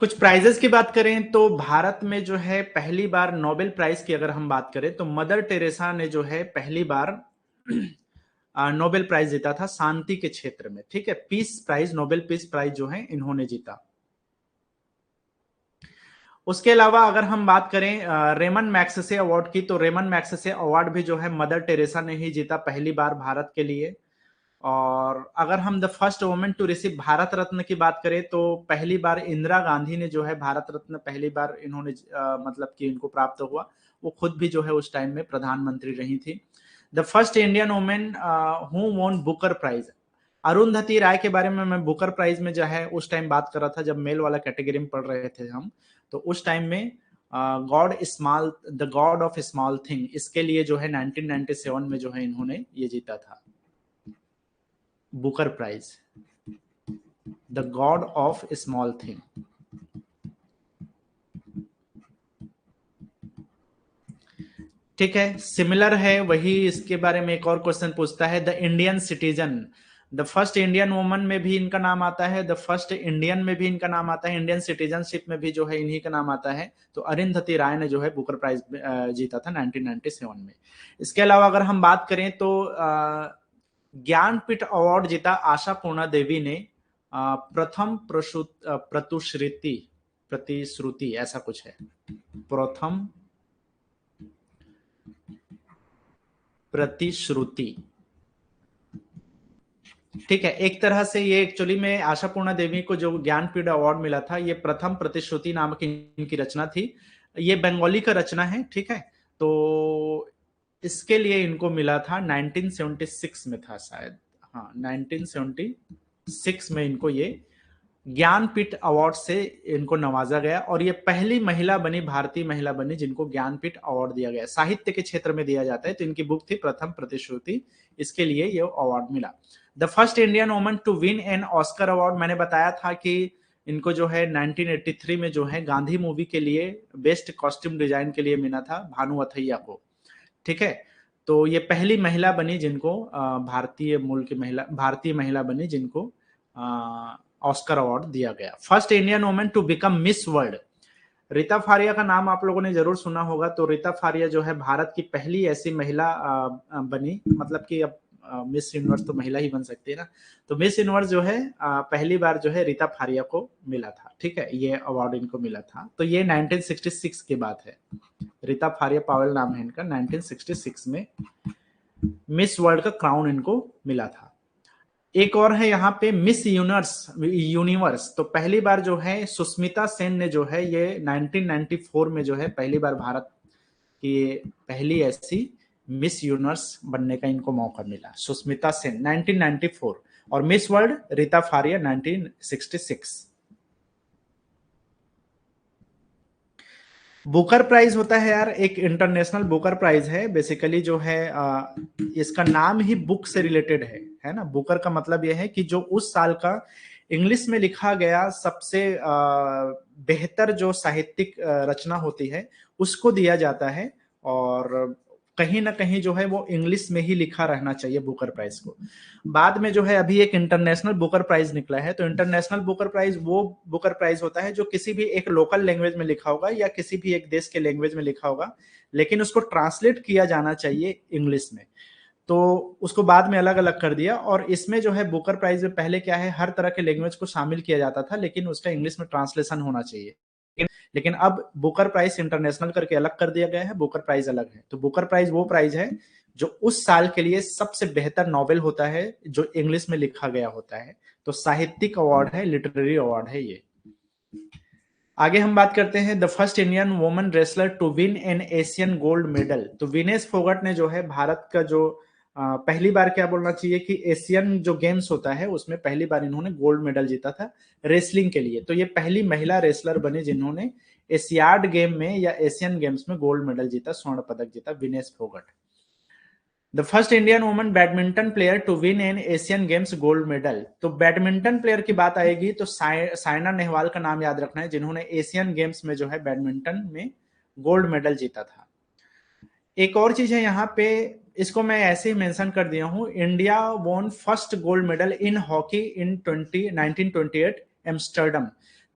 कुछ प्राइजेस की बात करें तो भारत में जो है पहली बार नोबेल प्राइज की अगर हम बात करें तो मदर टेरेसा ने जो है पहली बार नोबेल प्राइज जीता था शांति के क्षेत्र में, ठीक है, peace prize, Nobel peace prize जो है इन्होंने जीता। उसके अलावा अगर हम बात करें रेमन मैग्सेसे अवार्ड की, तो रेमन मैग्सेसे अवार्ड भी जो है मदर टेरेसा ने ही जीता पहली बार भारत के लिए। और अगर हम the first women to receive Bharat Ratna की बात करें तो पहली बार इंदिरा गांधी ने जो है भारत रत्न पहली बार इन्होंने मतलब कि इनको प्राप्त हुआ। वो खुद भी जो है उस टाइम में प्रधानमंत्री रही थी। The first Indian women who won Booker Prize, Arundhati Roy के बारे में मैं बुकर प्राइज में जो है उस टाइम बात कर रहा था जब मेल वाला कैटेगरी में पढ़ रहे थे हम, तो उस टाइम में the God of small thing, इसके लिए जो है 1997 में जो है इन्होंने ये जीता था Booker prize, the God of small thing. ठीक है, सिमिलर है वही, इसके बारे में एक और क्वेश्चन पूछता है the Indian citizen, the first Indian woman में भी इनका नाम आता है, द फर्स्ट इंडियन में भी इनका नाम आता है, इंडियन सिटीजनशिप में भी जो है इन्हीं का नाम आता है। तो अरुंधति राय ने जो है बुकर प्राइज जीता था 1997 में। इसके अलावा अगर हम बात करें तो ज्ञानपीठ अवार्ड जीता आशा पूर्णा देवी ने, प्रथम प्रतिश्रुति ऐसा कुछ है, प्रथम प्रतिश्रुति, ठीक है। एक तरह से ये एक्चुअली में आशा पूर्णा देवी को जो ज्ञानपीठ अवार्ड मिला था ये प्रथम प्रतिश्रुति नामक इनकी रचना थी। ये बंगाली का रचना है, ठीक है। तो इसके लिए इनको मिला था 1976 में था शायद, हाँ 1976 में इनको ये ज्ञानपीठ अवार्ड से इनको नवाजा गया, और ये पहली महिला बनी, भारतीय महिला बनी जिनको ज्ञानपीठ अवार्ड दिया गया। साहित्य के क्षेत्र में दिया जाता है, तो इनकी बुक थी प्रथम प्रतिश्रुति, इसके लिए ये अवार्ड मिला। The first Indian woman to win an Oscar award, मैंने बताया था कि इनको जो है 1983 में जो है गांधी मूवी के लिए बेस्ट कॉस्ट्यूम डिजाइन के लिए मिला था भानु अथैया को, ठीक है। तो ये पहली महिला बनी जिनको भारतीय मूल की महिला, भारतीय महिला बनी जिनको ऑस्कर अवार्ड दिया गया। First Indian woman to become Miss World, Reita Faria का नाम आप लोगों ने जरूर सुना होगा। तो रीता फारिया जो है भारत की पहली ऐसी महिला बनी, मतलब कि अब मिस यूनिवर्स तो महिला ही बन सकती है ना, तो मिस यूनिवर्स जो है पहली बार जो है रीता फारिया को मिला था, ठीक है, ये अवार्ड इनको मिला था। तो ये 1966 की बात है, रीता फारिया पावेल नाम है इनका, 1966 में मिस वर्ल्ड का क्राउन इनको मिला था। एक और है यहाँ पे मिस यूनिवर्स, तो पहली बार जो है सुष्मिता सेन ने जो है ये 1994 में जो है पहली बार भारत की पहली ऐसी मिस यूनिवर्स बनने का इनको मौका मिला, सुष्मिता सेन 1994, और Miss World Reita Faria 1966। Booker prize होता है यार, एक इंटरनेशनल बुकर प्राइज है, बेसिकली जो है इसका नाम ही बुक से रिलेटेड है ना। बुकर का मतलब यह है कि जो उस साल का इंग्लिश में लिखा गया सबसे बेहतर जो साहित्यिक रचना होती है उसको दिया जाता है, और कहीं ना कहीं जो है वो इंग्लिश में ही लिखा रहना चाहिए बुकर प्राइज को। बाद में जो है अभी एक इंटरनेशनल बुकर प्राइज निकला है, तो इंटरनेशनल बुकर प्राइज वो बुकर प्राइज होता है जो किसी भी एक लोकल लैंग्वेज में लिखा होगा या किसी भी एक देश के लैंग्वेज में लिखा होगा, लेकिन उसको ट्रांसलेट किया जाना चाहिए इंग्लिश में, तो उसको बाद में अलग अलग कर दिया। और इसमें जो है बुकर प्राइज में पहले क्या है, हर तरह के लैंग्वेज को शामिल किया जाता था, लेकिन उसका इंग्लिश में ट्रांसलेशन होना चाहिए, लेकिन अब बुकर प्राइज इंटरनेशनल करके अलग कर दिया गया है, बुकर प्राइज अलग है। तो बुकर प्राइज वो प्राइज है जो उस साल के लिए सबसे बेहतर नॉवेल होता है जो इंग्लिश में लिखा गया होता है, तो साहित्यिक अवार्ड है, लिटरेरी अवार्ड है ये। आगे हम बात करते हैं the first Indian woman wrestler to win an Asian gold medal, तो विनेश फोगट ने जो है भारत का जो पहली बार क्या बोलना चाहिए कि एशियन जो गेम्स होता है उसमें पहली बार इन्होंने गोल्ड मेडल जीता था रेसलिंग के लिए, तो ये पहली महिला रेसलर बने जिन्होंने एशियाड गेम में या एशियन गेम्स में गोल्ड मेडल जीता, स्वर्ण पदक जीता, Vinesh Phogat. The first Indian woman badminton player to win an Asian games gold medal, तो बैडमिंटन प्लेयर की बात आएगी तो साइना नेहवाल का नाम याद रखना है जिन्होंने एशियन गेम्स में जो है बैडमिंटन में गोल्ड मेडल जीता था। एक और चीज है यहाँ पे, इसको मैं ऐसे ही मेंशन कर दिया हूं, India won first gold medal in hockey in 1928 Amsterdam,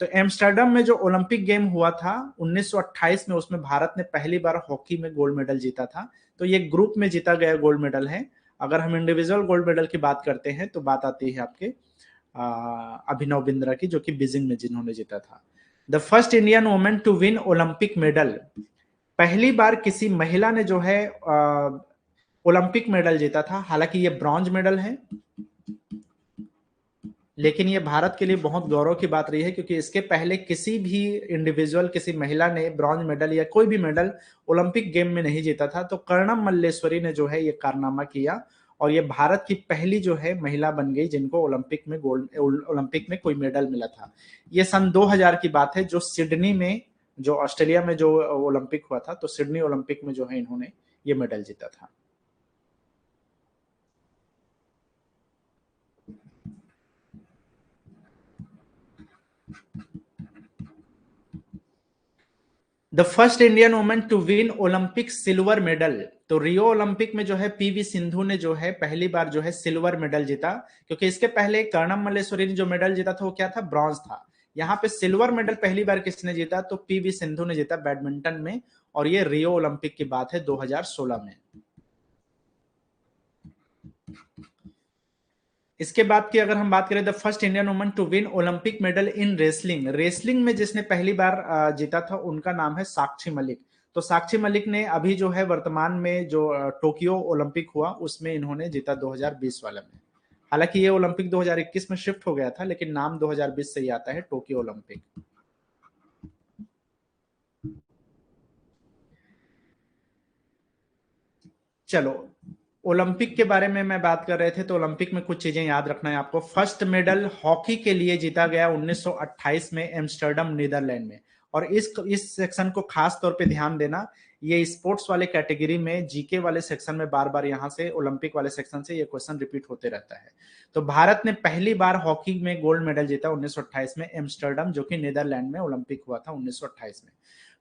तो एम्स्टर्डम में जो ओलंपिक गेम हुआ था 1928 में, उसमें भारत ने पहली बार हॉकी में गोल्ड मेडल जीता था, तो ये ग्रुप में जीता गया गोल्ड मेडल है। अगर हम इंडिविजुअल गोल्ड मेडल की बात करते हैं तो बात आती है आपके अभिनव बिंद्रा की, जो कि बीजिंग में जिन्होंने जीता था। The first Indian women to win Olympic medal, पहली बार किसी महिला ने जो है ओलंपिक मेडल जीता था, हालांकि ये ब्रॉन्ज मेडल है, लेकिन ये भारत के लिए बहुत गौरव की बात रही है क्योंकि इसके पहले किसी भी इंडिविजुअल, किसी महिला ने ब्रॉन्ज मेडल या कोई भी मेडल ओलंपिक गेम में नहीं जीता था। तो कर्णम मल्लेश्वरी ने जो है ये कारनामा किया और ये भारत की पहली जो है महिला बन गई जिनको ओलंपिक में कोई मेडल मिला था। ये सन 2000 की बात है, जो सिडनी में, जो ऑस्ट्रेलिया में जो ओलंपिक हुआ था, तो सिडनी ओलंपिक में जो है इन्होंने ये मेडल जीता था। The first Indian woman to win Olympic silver medal, तो रियो ओलंपिक में जो है पीवी सिंधु ने जो है पहली बार जो है सिल्वर मेडल जीता, क्योंकि इसके पहले कर्णम मल्लेश्वरी ने जो मेडल जीता था वो क्या था, ब्रॉन्ज था। यहाँ पे सिल्वर मेडल पहली बार किसने जीता, तो पीवी सिंधु ने जीता बैडमिंटन में, और ये रियो ओलंपिक की बात है 2016 में। इसके बाद की अगर हम बात करें, the first Indian woman to win Olympic medal in wrestling, wrestling में जिसने पहली बार जीता था उनका नाम है साक्षी मलिक। तो साक्षी मलिक ने अभी जो है वर्तमान में जो टोक्यो ओलंपिक हुआ उसमें इन्होंने जीता 2020 वाले में। हालांकि ये ओलंपिक 2021 में शिफ्ट हो गया था, लेकिन नाम 2020 से ही आता है टोक्यो ओलंपिक। चलो, ओलंपिक के बारे में मैं बात कर रहे थे, तो ओलंपिक में कुछ चीजें याद रखना है आपको। फर्स्ट मेडल हॉकी के लिए जीता गया 1928 में एम्स्टर्डम नीदरलैंड में। और इस सेक्शन को खास तौर पे ध्यान देना, ये स्पोर्ट्स वाले कैटेगरी में जीके वाले सेक्शन में बार बार यहाँ से ओलंपिक वाले सेक्शन से ये क्वेश्चन रिपीट होते रहता है। तो भारत ने पहली बार हॉकी में गोल्ड मेडल जीता 1928 में एम्स्टर्डम, जो कि नीदरलैंड में ओलंपिक हुआ था 1928 में।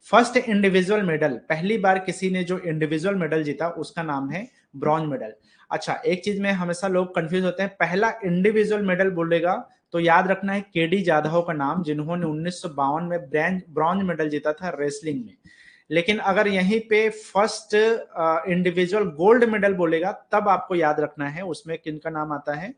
फर्स्ट इंडिविजुअल मेडल, पहली बार किसी ने जो इंडिविजुअल मेडल जीता उसका नाम है ब्रॉन्ज मेडल। अच्छा, एक चीज में हमेशा लोग कंफ्यूज होते हैं, पहला इंडिविजुअल मेडल बोलेगा तो याद रखना है केडी जाधव का नाम, जिन्होंने 1952 में ब्रॉन्ज मेडल जीता था रेसलिंग में। लेकिन अगर यहीं पे फर्स्ट इंडिविजुअल गोल्ड मेडल बोलेगा तब आपको याद रखना है उसमें किनका नाम आता है,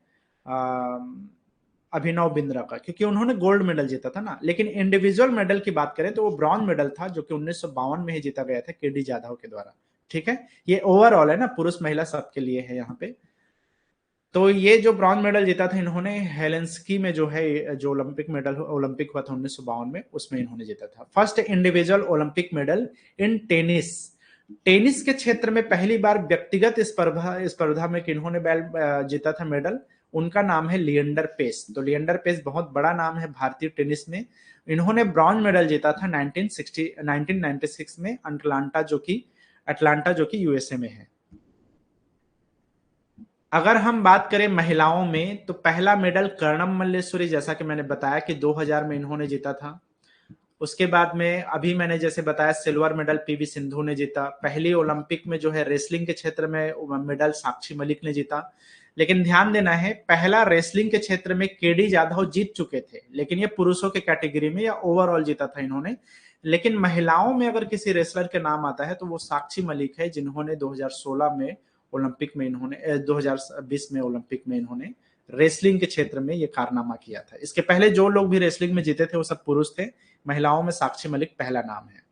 अभिनव बिंद्रा का, क्योंकि उन्होंने गोल्ड मेडल जीता था ना। लेकिन इंडिविजुअल मेडल की बात करें तो वो ब्रॉन्ज मेडल था, जो कि 1952 में ही जीता गया था केडी जाधव के द्वारा। ठीक है, ये ओवरऑल है ना, पुरुष महिला सबके लिए है यहाँ पे। तो ये जो ब्रॉन्ज मेडल जीता था इन्होंने हेलेंस्की में, जो है जो ओलंपिक मेडल ओलंपिक हुआ था 1952 में, उसमें इन्होंने जीता था। First individual Olympic medal in tennis, tennis के क्षेत्र में पहली बार व्यक्तिगत स्पर्धा में किन्होंने जीता था मेडल, उनका नाम है लिएंडर पेस। तो लिएंडर पेस बहुत बड़ा नाम है भारतीय टेनिस में। इन्होंने ब्रॉन्ज मेडल जीता था 1996 में अटलांटा जो कि यूएसए में है। अगर हम बात करें महिलाओं में तो पहला मेडल कर्णम मल्लेश्वरी, जैसा कि मैंने बताया कि 2000 में इन्होंने जीता था। उसके बाद में अभी मैंने जैसे बताया सिल्वर मेडल पीवी सिंधु ने जीता। पहली ओलंपिक में जो है रेसलिंग के क्षेत्र में मेडल साक्षी मलिक ने जीता। लेकिन ध्यान देना है, पहला रेसलिंग के क्षेत्र में केडी जाधव जीत चुके थे, लेकिन ये पुरुषों के कैटेगरी में या ओवरऑल जीता था इन्होंने। लेकिन महिलाओं में अगर किसी रेसलर के नाम आता है तो वो साक्षी मलिक है, जिन्होंने 2016 में ओलंपिक में इन्होंने 2020 में ओलंपिक में इन्होंने रेसलिंग के क्षेत्र में ये कारनामा किया था। इसके पहले जो लोग भी रेसलिंग में जीते थे वो सब पुरुष थे। महिलाओं में साक्षी मलिक पहला नाम है।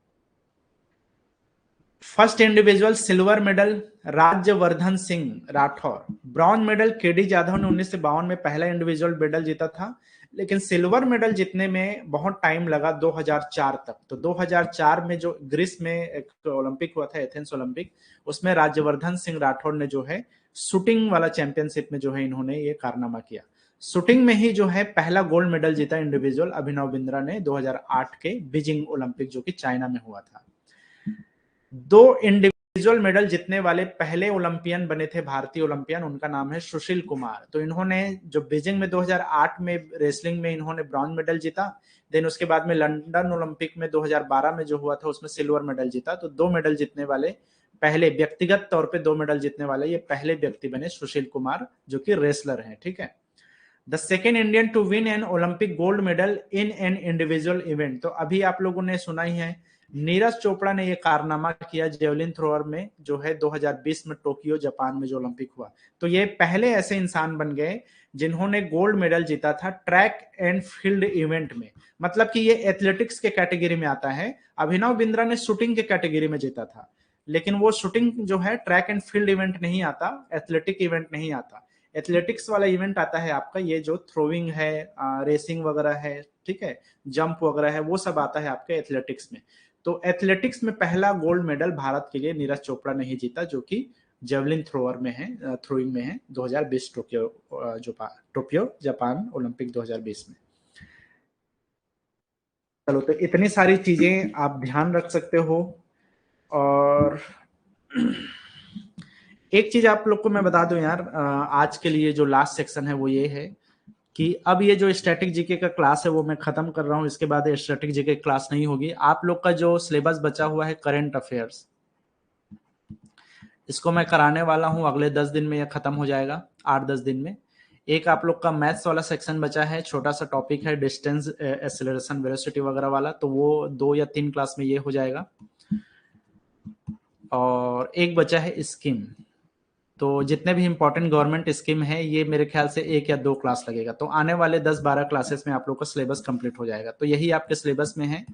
First individual silver medal Rajyavardhan Singh Rathore. Bronze medal KD Jadhav ने 1952 में पहला इंडिविजुअल मेडल जीता था, लेकिन सिल्वर मेडल जीतने में बहुत टाइम लगा 2004 तक। तो 2004 में जो ग्रीस में एक ओलंपिक हुआ था, एथेंस ओलंपिक, उसमें राज्यवर्धन सिंह राठौर ने जो है शूटिंग वाला चैंपियनशिप में जो है इन्होंने ये कारनामा किया। शूटिंग में ही जो है पहला गोल्ड मेडल जीता इंडिविजुअल अभिनव बिंद्रा ने 2008 के बीजिंग ओलंपिक, जो कि चाइना में हुआ था। दो इंडिविजुअल मेडल जीतने वाले पहले ओलंपियन बने थे भारतीय ओलंपियन, उनका नाम है सुशील कुमार। तो इन्होंने जो बीजिंग में 2008 में रेसलिंग में इन्होंने ब्रॉन्ज मेडल जीता, देन उसके बाद में लंदन ओलंपिक में 2012 में जो हुआ था उसमें सिल्वर मेडल जीता। तो दो मेडल जीतने वाले पहले, व्यक्तिगत तौर पे दो मेडल जीतने वाले ये पहले व्यक्ति बने सुशील कुमार, जो कि रेसलर हैं। ठीक है, the second Indian to win an Olympic gold medal in an individual event. तो अभी आप लोगों ने सुना ही है, नीरज चोपड़ा ने यह कारनामा किया जेवलिन थ्रोअर में, जो है 2020 में टोक्यो जापान में जो ओलंपिक हुआ। तो ये पहले ऐसे इंसान बन गए जिन्होंने गोल्ड मेडल जीता था ट्रैक एंड फील्ड इवेंट में। मतलब कि ये एथलेटिक्स के कैटेगरी में आता है। अभिनव बिंद्रा ने शूटिंग के कैटेगरी में जीता था, लेकिन वो शूटिंग जो है ट्रैक एंड फील्ड इवेंट नहीं आता, एथलेटिक इवेंट नहीं आता। एथलेटिक्स वाला इवेंट आता है आपका ये जो थ्रोइंग है, रेसिंग वगैरह है, ठीक है, जंप वगैरह है, वो सब आता है आपके एथलेटिक्स में। तो एथलेटिक्स में पहला गोल्ड मेडल भारत के लिए नीरज चोपड़ा ने ही जीता, जो कि जेवलिन थ्रोअर में है, थ्रोइंग में है, 2020 टोक्यो जापान ओलंपिक 2020 में। चलो, तो इतनी सारी चीजें आप ध्यान रख सकते हो। और एक चीज आप लोग को मैं बता दूं यार, आज के लिए जो लास्ट सेक्शन है वो ये है कि अब ये जो स्टैटिक जीके का क्लास है वो मैं खत्म कर रहा हूँ। इसके बाद स्टैटिक जीके क्लास नहीं होगी। आप लोग का जो सिलेबस बचा हुआ है करंट अफेयर्स, इसको मैं कराने वाला हूँ अगले 10 दिन में, यह खत्म हो जाएगा 8-10 दिन में। एक आप लोग का मैथ्स वाला सेक्शन बचा है, छोटा सा टॉपिक है डिस्टेंस एक्सेलरेशन वेलोसिटी वगैरह वाला, तो वो 2 या 3 क्लास में ये हो जाएगा। और एक बचा है स्कीम। तो जितने भी इंपॉर्टेंट गवर्नमेंट स्कीम है ये मेरे ख्याल से 1 या 2 क्लास लगेगा। तो आने वाले 10-12 क्लासेस में आप लोग का सिलेबस कंप्लीट हो जाएगा। तो यही आपके सिलेबस में है।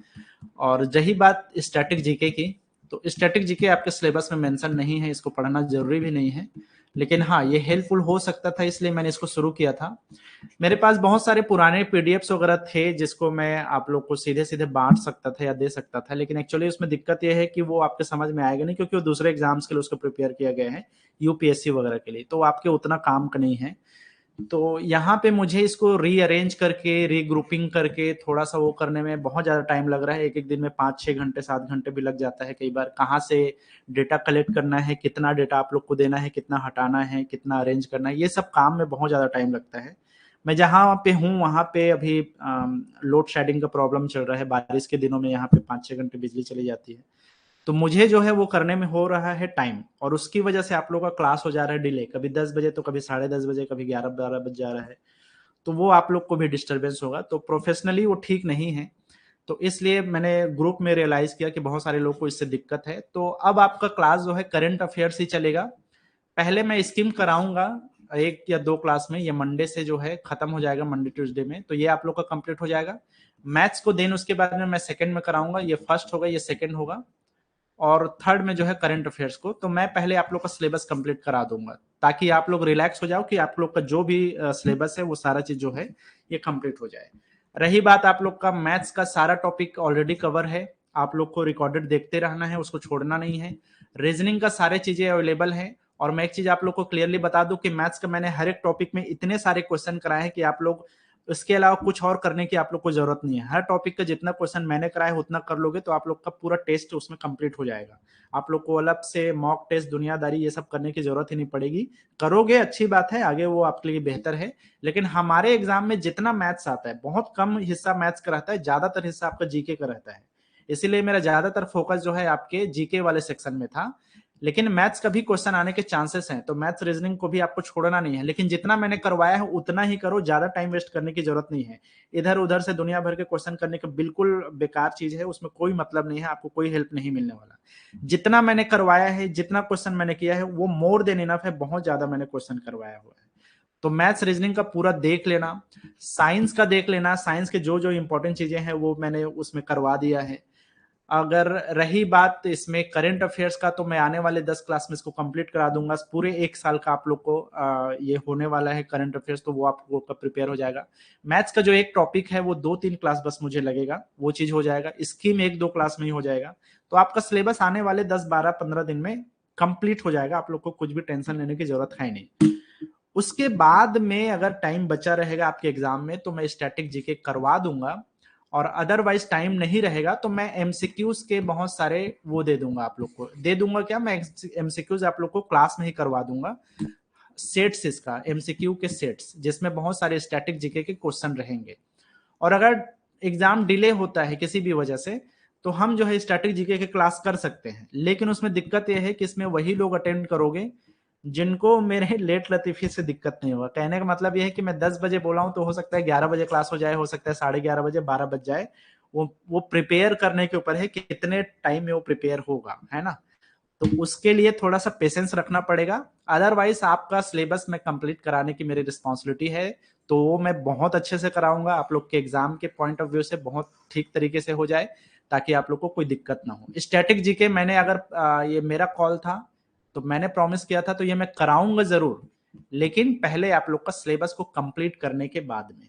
और रही बात स्टैटिक जीके की, तो स्टैटिक जीके आपके सिलेबस में मेंशन नहीं है, इसको पढ़ना जरूरी भी नहीं है। लेकिन हाँ, ये हेल्पफुल हो सकता था, इसलिए मैंने इसको शुरू किया था। मेरे पास बहुत सारे पुराने पीडीएफ्स वगैरह थे जिसको मैं आप लोग को सीधे-सीधे बाँट सकता था या दे सकता था, लेकिन एक्चुअली उसमें दिक्कत ये है कि वो आपके समझ में आएगा नहीं, क्योंकि वो दूसरे एग्ज़ाम्स के लिए उसको प्रिपेयर किया गया है, यूपीएससी वगैरह के लिए, तो वो आपके उतना काम का नहीं है। तो यहाँ पे मुझे इसको रीअरेंज करके, रीग्रुपिंग करके थोड़ा-सा वो करने में बहुत ज़्यादा टाइम लग रहा है। एक-एक दिन में 5-6 घंटे, 7 घंटे भी लग जाता है कई बार। कहाँ से डेटा कलेक्ट करना है, कितना डेटा आप लोग को देना है, कितना हटाना है, कितना अरेंज करना है, ये सब काम में बहुत ज़्यादा टाइम लगता है। मैं जहाँ पे हूँ, वहाँ पे अभी लोड शेडिंग का प्रॉब्लम चल रहा है। बारिश के दिनों में यहाँ पे 5-6 घंटे बिजली चली जाती है। तो मुझे जो है वो करने में हो रहा है टाइम, और उसकी वजह से आप लोगों का क्लास हो जा रहा है डिले, कभी 10 बजे तो कभी साढ़े 10 बजे, कभी 11-12 बज जा रहा है। तो वो आप लोग को भी डिस्टरबेंस होगा, तो प्रोफेशनली वो ठीक नहीं है। तो इसलिए मैंने ग्रुप में रियलाइज किया कि बहुत सारे लोग को इससे दिक्कत है। तो अब आपका क्लास जो है करंट अफेयर्स ही चलेगा। पहले मैं स्किम कराऊंगा 1 या 2 क्लास में, ये मंडे से जो है खत्म हो जाएगा, मंडे ट्यूसडे में, तो ये आप लोग का कंप्लीट हो जाएगा। मैथ्स को देन उसके बाद में मैं सेकंड में कराऊंगा, ये फर्स्ट होगा, ये सेकंड होगा। और थर्ड में जो है करंट अफेयर्स को, तो मैं पहले आप लोग का सिलेबस कंप्लीट करा दूंगा, ताकि आप लोग रिलैक्स हो जाओ कि आप लोग का जो भी सिलेबस है वो सारा चीज जो है ये कंप्लीट हो जाए। रही बात आप लोग का मैथ्स का, सारा टॉपिक ऑलरेडी कवर है, आप लोग को रिकॉर्डेड देखते रहना है, उसको छोड़ना नहीं है। रीजनिंग का सारे चीजें अवेलेबल है। और मैं एक चीज आप लोग को क्लियरली बता दूं कि मैथ्स का मैंने हर एक टॉपिक में इतने सारे क्वेश्चन कराए हैं कि आप लोग इसके अलावा कुछ और करने की आप लोग को जरूरत नहीं है। हर टॉपिक का जितना क्वेश्चन मैंने कराया उतना कर लोगे तो आप लोग का पूरा टेस्ट उसमें कंप्लीट हो जाएगा। आप लोग को अलग से मॉक टेस्ट, दुनियादारी, ये सब करने की जरूरत ही नहीं पड़ेगी। करोगे अच्छी बात है, आगे वो आपके लिए बेहतर है। लेकिन हमारे एग्जाम में जितना मैथ्स आता है, बहुत कम हिस्सा मैथ्स का रहता है, ज्यादातर हिस्सा आपका जीके का रहता है। इसीलिए मेरा ज्यादातर फोकस जो है आपके जीके वाले सेक्शन में था। लेकिन मैथ्स का भी क्वेश्चन आने के चांसेस हैं, तो मैथ्स रीजनिंग को भी आपको छोड़ना नहीं है। लेकिन जितना मैंने करवाया है उतना ही करो, ज्यादा टाइम वेस्ट करने की जरूरत नहीं है। इधर उधर से दुनिया भर के क्वेश्चन करने का बिल्कुल बेकार चीज है, उसमें कोई मतलब नहीं है, आपको कोई हेल्प नहीं मिलने वाला। जितना मैंने करवाया है, जितना क्वेश्चन मैंने किया है, वो मोर देन इनफ है, बहुत ज्यादा मैंने क्वेश्चन करवाया हुआ है। तो मैथ्स रीजनिंग का पूरा देख लेना, साइंस का देख लेना, साइंस के जो जो इंपॉर्टेंट चीजें हैं वो मैंने उसमें करवा दिया है। अगर रही बात इसमें करंट अफेयर्स का, तो मैं आने वाले 10 क्लास में इसको कंप्लीट करा दूंगा। पूरे 1 साल का आप लोग को ये होने वाला है करंट अफेयर्स, तो वो आप लोग का प्रिपेयर हो जाएगा। मैथ्स का जो एक टॉपिक है वो 2-3 क्लास बस मुझे लगेगा, वो चीज हो जाएगा। स्कीम 1-2 क्लास में ही हो जाएगा। तो आपका सिलेबस आने वाले 10-12-15 दिन में कंप्लीट हो जाएगा, आप लोग को कुछ भी टेंशन लेने की जरूरत है नहीं। उसके बाद में अगर टाइम बचा रहेगा आपके एग्जाम में, तो मैं स्टैटिक जीके करवा दूंगा। और अदरवाइज टाइम नहीं रहेगा तो मैं एमसीक्यूज के बहुत सारे वो दे दूंगा, आप लोग को दे दूंगा क्या, मैं एमसीक्यूज आप लोग को क्लास में ही करवा दूंगा। सेट्स, इसका एमसीक्यू के सेट्स, जिसमें बहुत सारे स्टैटिक जीके के क्वेश्चन रहेंगे। और अगर एग्जाम डिले होता है किसी भी वजह से, तो हम जो है स्टैटिक जीके के क्लास कर सकते हैं। लेकिन उसमें दिक्कत यह है कि इसमें वही लोग अटेंड करोगे जिनको मेरे लेट लतीफी से दिक्कत नहीं होगा। कहने का मतलब यह है कि मैं 10 बजे बोला हूं तो हो सकता है 11 बजे क्लास हो जाए, हो सकता है 11:30 बजे, 12 बज जाए। वो प्रिपेयर करने के ऊपर है कि कितने टाइम में वो प्रिपेयर होगा, है ना। तो उसके लिए थोड़ा सा पेशेंस रखना पड़ेगा। अदरवाइज आपका सिलेबस में कंप्लीट कराने की मेरी रिस्पॉन्सिबिलिटी है, तो वो मैं बहुत अच्छे से कराऊंगा, आप लोग के एग्जाम के पॉइंट ऑफ व्यू से बहुत ठीक तरीके से हो जाए, ताकि आप लोग को कोई दिक्कत ना हो। स्टैटिक जीके मैंने अगर ये मेरा कॉल था तो मैंने प्रॉमिस किया था, तो ये मैं कराऊंगा जरूर, लेकिन पहले आप लोग का सिलेबस को कंप्लीट करने के बाद में।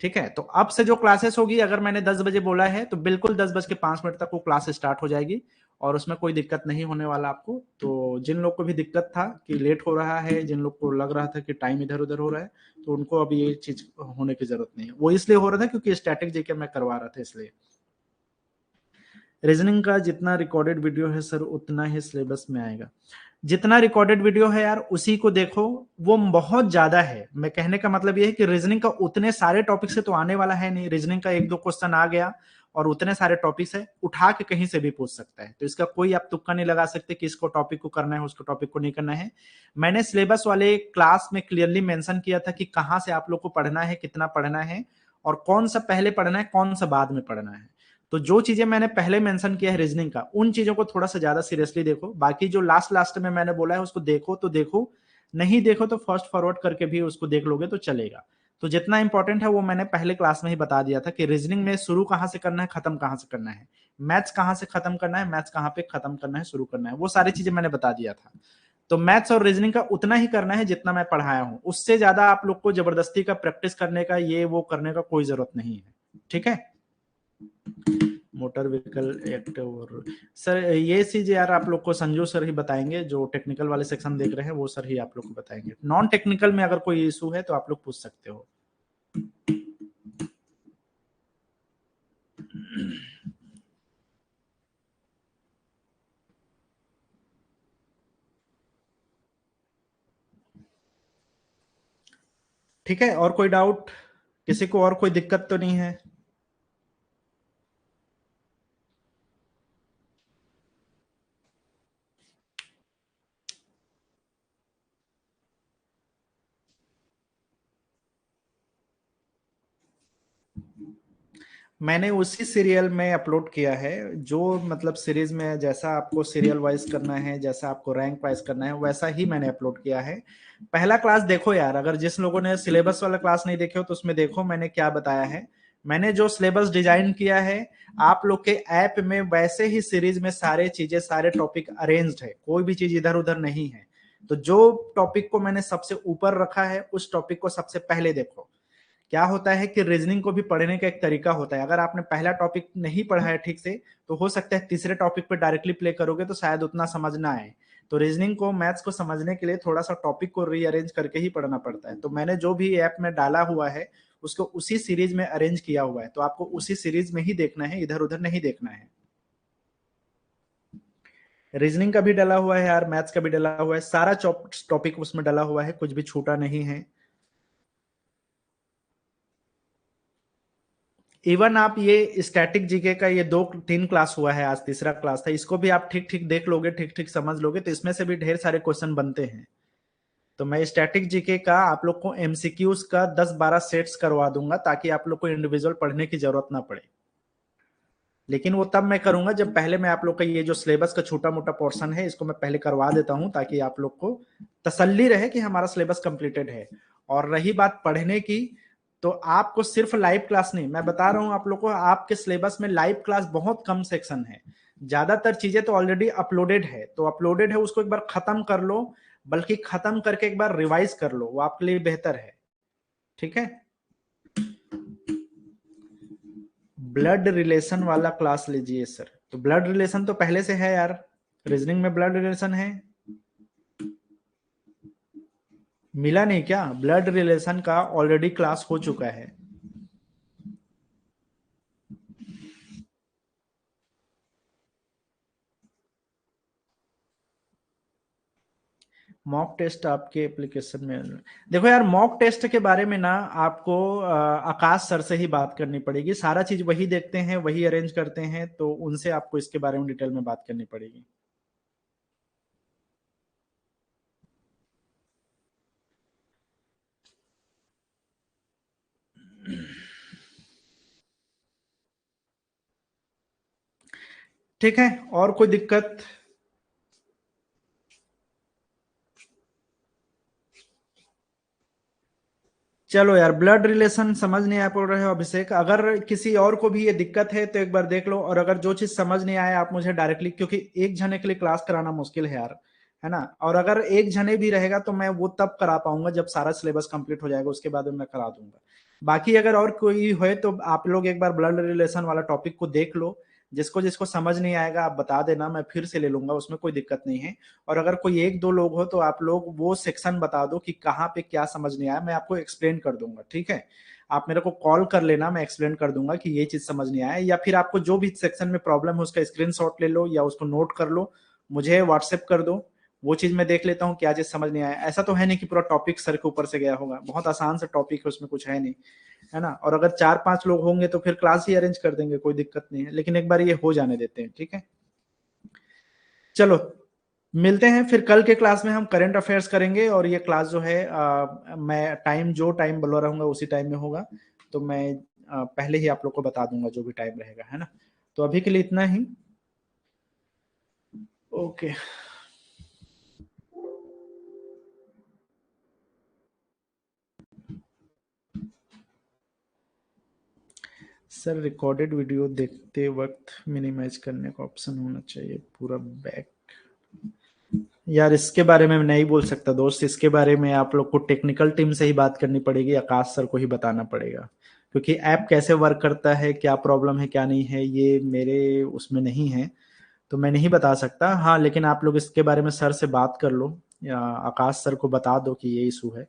ठीक है, तो अब से जो क्लासेस होगी, अगर मैंने 10 बजे बोला है तो बिल्कुल 10:05 तक वो क्लास स्टार्ट हो जाएगी, और उसमें कोई दिक्कत नहीं होने वाला आपको। तो जिन लोग को भी दिक्कत था कि लेट हो रहा है, जिन लोग को लग रहा था कि टाइम इधर उधर हो रहा है, तो उनको अभी ये चीज होने की जरूरत नहीं है। वो इसलिए हो रहा था क्योंकि स्टैटिक जीके मैं करवा रहा था, इसलिए। रीजनिंग का जितना रिकॉर्डेड वीडियो है सर उतना ही सिलेबस में आएगा। जितना रिकॉर्डेड वीडियो है यार उसी को देखो, वो बहुत ज्यादा है। मैं कहने का मतलब ये है कि रीजनिंग का उतने सारे टॉपिक से तो आने वाला है नहीं। रीजनिंग का 1-2 क्वेश्चन आ गया, और उतने सारे टॉपिक्स है, उठा के कहीं से भी पूछ सकता है। तो इसका कोई आप तुक्का नहीं लगा सकते कि इसको टॉपिक को करना है, उसको टॉपिक को नहीं करना है। मैंने सिलेबस वाले क्लास में क्लियरली मेंशन किया था कि कहाँ से आप लोग को पढ़ना है, कितना पढ़ना है, और कौन सा पहले पढ़ना है, कौन सा बाद में पढ़ना है। तो जो चीजें मैंने पहले मेंशन किया है रीजनिंग का, उन चीजों को थोड़ा सा ज्यादा सीरियसली देखो। बाकी जो लास्ट लास्ट में मैंने बोला है उसको देखो तो देखो, नहीं देखो तो फास्ट फॉरवर्ड करके भी उसको देख लोगे तो चलेगा। तो जितना इंपॉर्टेंट है वो मैंने पहले क्लास में ही बता दिया था कि रीजनिंग में शुरू कहाँ से करना है, खत्म कहाँ से करना है, मैथ्स कहाँ से खत्म करना है, मैथ्स कहाँ पे खत्म करना है, शुरू करना है, वो सारी चीजें मैंने बता दिया था। तो मैथ्स और रीजनिंग का उतना ही करना है जितना मैं पढ़ाया हूं, उससे ज्यादा आप लोग को जबरदस्ती का प्रैक्टिस करने का, ये वो करने का कोई जरूरत नहीं है। ठीक है। मोटर व्हीकल एक्ट और सर ये चीज यार आप लोग को संजू सर ही बताएंगे, जो टेक्निकल वाले सेक्शन देख रहे हैं वो सर ही आप लोग को बताएंगे। नॉन टेक्निकल में अगर कोई इशू है तो आप लोग पूछ सकते हो। ठीक है, और कोई डाउट किसी को, और कोई दिक्कत तो नहीं है? मैंने उसी सीरियल में अपलोड किया है, जो मतलब सीरीज में जैसा आपको सीरियल वाइज करना है, जैसा आपको रैंक वाइज करना है, वैसा ही मैंने अपलोड किया है। पहला क्लास देखो यार, अगर जिस लोगों ने सिलेबस वाला क्लास नहीं देखे हो तो उसमें देखो मैंने क्या बताया है। मैंने जो सिलेबस डिजाइन किया है आप लोग के ऐप में, वैसे ही सीरीज में सारे चीजें, सारे टॉपिक अरेंज्ड है, कोई भी चीज इधर उधर नहीं है। तो जो टॉपिक को मैंने सबसे ऊपर रखा है उस टॉपिक को सबसे पहले देखो। क्या होता है कि रीजनिंग को भी पढ़ने का एक तरीका होता है, अगर आपने पहला टॉपिक नहीं पढ़ा है ठीक से तो हो सकता है तीसरे टॉपिक पे डायरेक्टली प्ले करोगे तो शायद उतना समझ ना आए। तो रीजनिंग को, मैथ्स को समझने के लिए थोड़ा सा टॉपिक को रीअरेंज करके ही पढ़ना पड़ता है। तो मैंने जो भी ऐप में डाला हुआ है उसको उसी सीरीज में अरेंज किया हुआ है, तो आपको उसी सीरीज में ही देखना है, इधर उधर नहीं देखना है। रीजनिंग का भी डला हुआ है यार, मैथ्स का भी डला हुआ है, सारा टॉपिक उसमें डला हुआ है, कुछ भी छूटा नहीं है। इवन आप ये स्टैटिक जीके का ये 2 3 क्लास हुआ है, आज तीसरा क्लास था, इसको भी आप ठीक ठीक देख लोगे, ठीक ठीक समझ लोगे तो इसमें से भी ढेर सारे क्वेश्चन बनते हैं। तो मैं स्टैटिक जीके का आप लोग को एमसीक्यूज का 10 12 सेट्स करवा दूंगा ताकि आप लोग को इंडिविजुअल पढ़ने की जरूरत ना पड़े। लेकिन वो तब मैं करूंगा जब पहले मैं आप लोग का ये जो सिलेबस का छोटा मोटा पोर्शन है इसको मैं पहले करवा देता हूं, ताकि आप लोग को तसल्ली रहे कि हमारा सिलेबस कंप्लीटेड है। और रही बात पढ़ने की, तो आपको सिर्फ लाइव क्लास नहीं, मैं बता रहा हूं आप लोग को, आपके सिलेबस में लाइव क्लास बहुत कम सेक्शन है, ज्यादातर चीजें तो ऑलरेडी अपलोडेड है। तो अपलोडेड है उसको एक बार खत्म कर लो, बल्कि खत्म करके एक बार रिवाइज कर लो, वो आपके लिए बेहतर है। ठीक है। ब्लड रिलेशन वाला क्लास लीजिए सर, तो ब्लड रिलेशन तो पहले से है यार, रीजनिंग में ब्लड रिलेशन है। मिला नहीं क्या? ब्लड रिलेशन का ऑलरेडी क्लास हो चुका है। मॉक टेस्ट आपके एप्लीकेशन में, देखो यार मॉक टेस्ट के बारे में ना आपको आकाश सर से ही बात करनी पड़ेगी, सारा चीज वही देखते हैं, वही अरेंज करते हैं, तो उनसे आपको इसके बारे में डिटेल में बात करनी पड़ेगी। ठीक है, और कोई दिक्कत? चलो यार, ब्लड रिलेशन समझ नहीं आ पा रहे हो अभिषेक, अगर किसी और को भी ये दिक्कत है तो एक बार देख लो, और अगर जो चीज समझ नहीं आए आप मुझे डायरेक्टली, क्योंकि एक जने के लिए क्लास कराना मुश्किल है यार, है ना, और अगर एक जने भी रहेगा तो मैं वो तब करा पाऊंगा जब सारा सिलेबस कंप्लीट हो जाएगा, उसके बाद में मैं करा दूंगा। बाकी अगर और कोई है तो आप लोग एक बार ब्लड रिलेशन वाला टॉपिक को देख लो, जिसको जिसको समझ नहीं आएगा आप बता देना, मैं फिर से ले लूंगा, उसमें कोई दिक्कत नहीं है। और अगर कोई एक दो लोग हो तो आप लोग वो सेक्शन बता दो कि कहाँ पे क्या समझ नहीं आया, मैं आपको एक्सप्लेन कर दूंगा। ठीक है, आप मेरे को कॉल कर लेना, मैं एक्सप्लेन कर दूंगा कि ये चीज समझ नहीं आया, या फिर आपको जो भी सेक्शन में प्रॉब्लम है उसका स्क्रीनशॉट ले लो या उसको नोट कर लो, मुझे व्हाट्सएप कर दो, वो चीज मैं देख लेता हूँ क्या चीज समझ नहीं आया। ऐसा तो है नहीं कि पूरा टॉपिक सर के ऊपर से गया होगा, बहुत आसान सा टॉपिक है, उसमें कुछ है नहीं, है ना। और अगर 4 5 लोग होंगे तो फिर क्लास ही अरेंज कर देंगे, कोई दिक्कत नहीं है, लेकिन एक बार ये हो जाने देते हैं। ठीक है, चलो मिलते हैं फिर कल के क्लास में, हम करंट अफेयर्स करेंगे, और ये क्लास जो है मैं टाइम, जो टाइम बोला रहूंगा उसी टाइम में होगा। तो मैं पहले ही आप लोग को बता दूंगा जो भी टाइम रहेगा, है ना। तो अभी के लिए इतना ही। ओके सर, रिकॉर्डेड वीडियो देखते वक्त मिनिमाइज करने का ऑप्शन होना चाहिए, पूरा बैक यार इसके बारे में मैं नहीं बोल सकता दोस्त, इसके बारे में आप लोग को टेक्निकल टीम से ही बात करनी पड़ेगी, आकाश सर को ही बताना पड़ेगा। क्योंकि ऐप कैसे वर्क करता है, क्या प्रॉब्लम है क्या नहीं है, ये मेरे उसमें नहीं है, तो मैं नहीं बता सकता। हाँ लेकिन आप लोग इसके बारे में सर से बात कर लो, या आकाश सर को बता दो कि ये इशू है।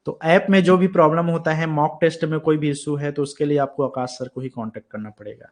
तो ऐप में जो भी प्रॉब्लम होता है, मॉक टेस्ट में कोई भी इशू है, तो उसके लिए आपको आकाश सर को ही कांटेक्ट करना पड़ेगा।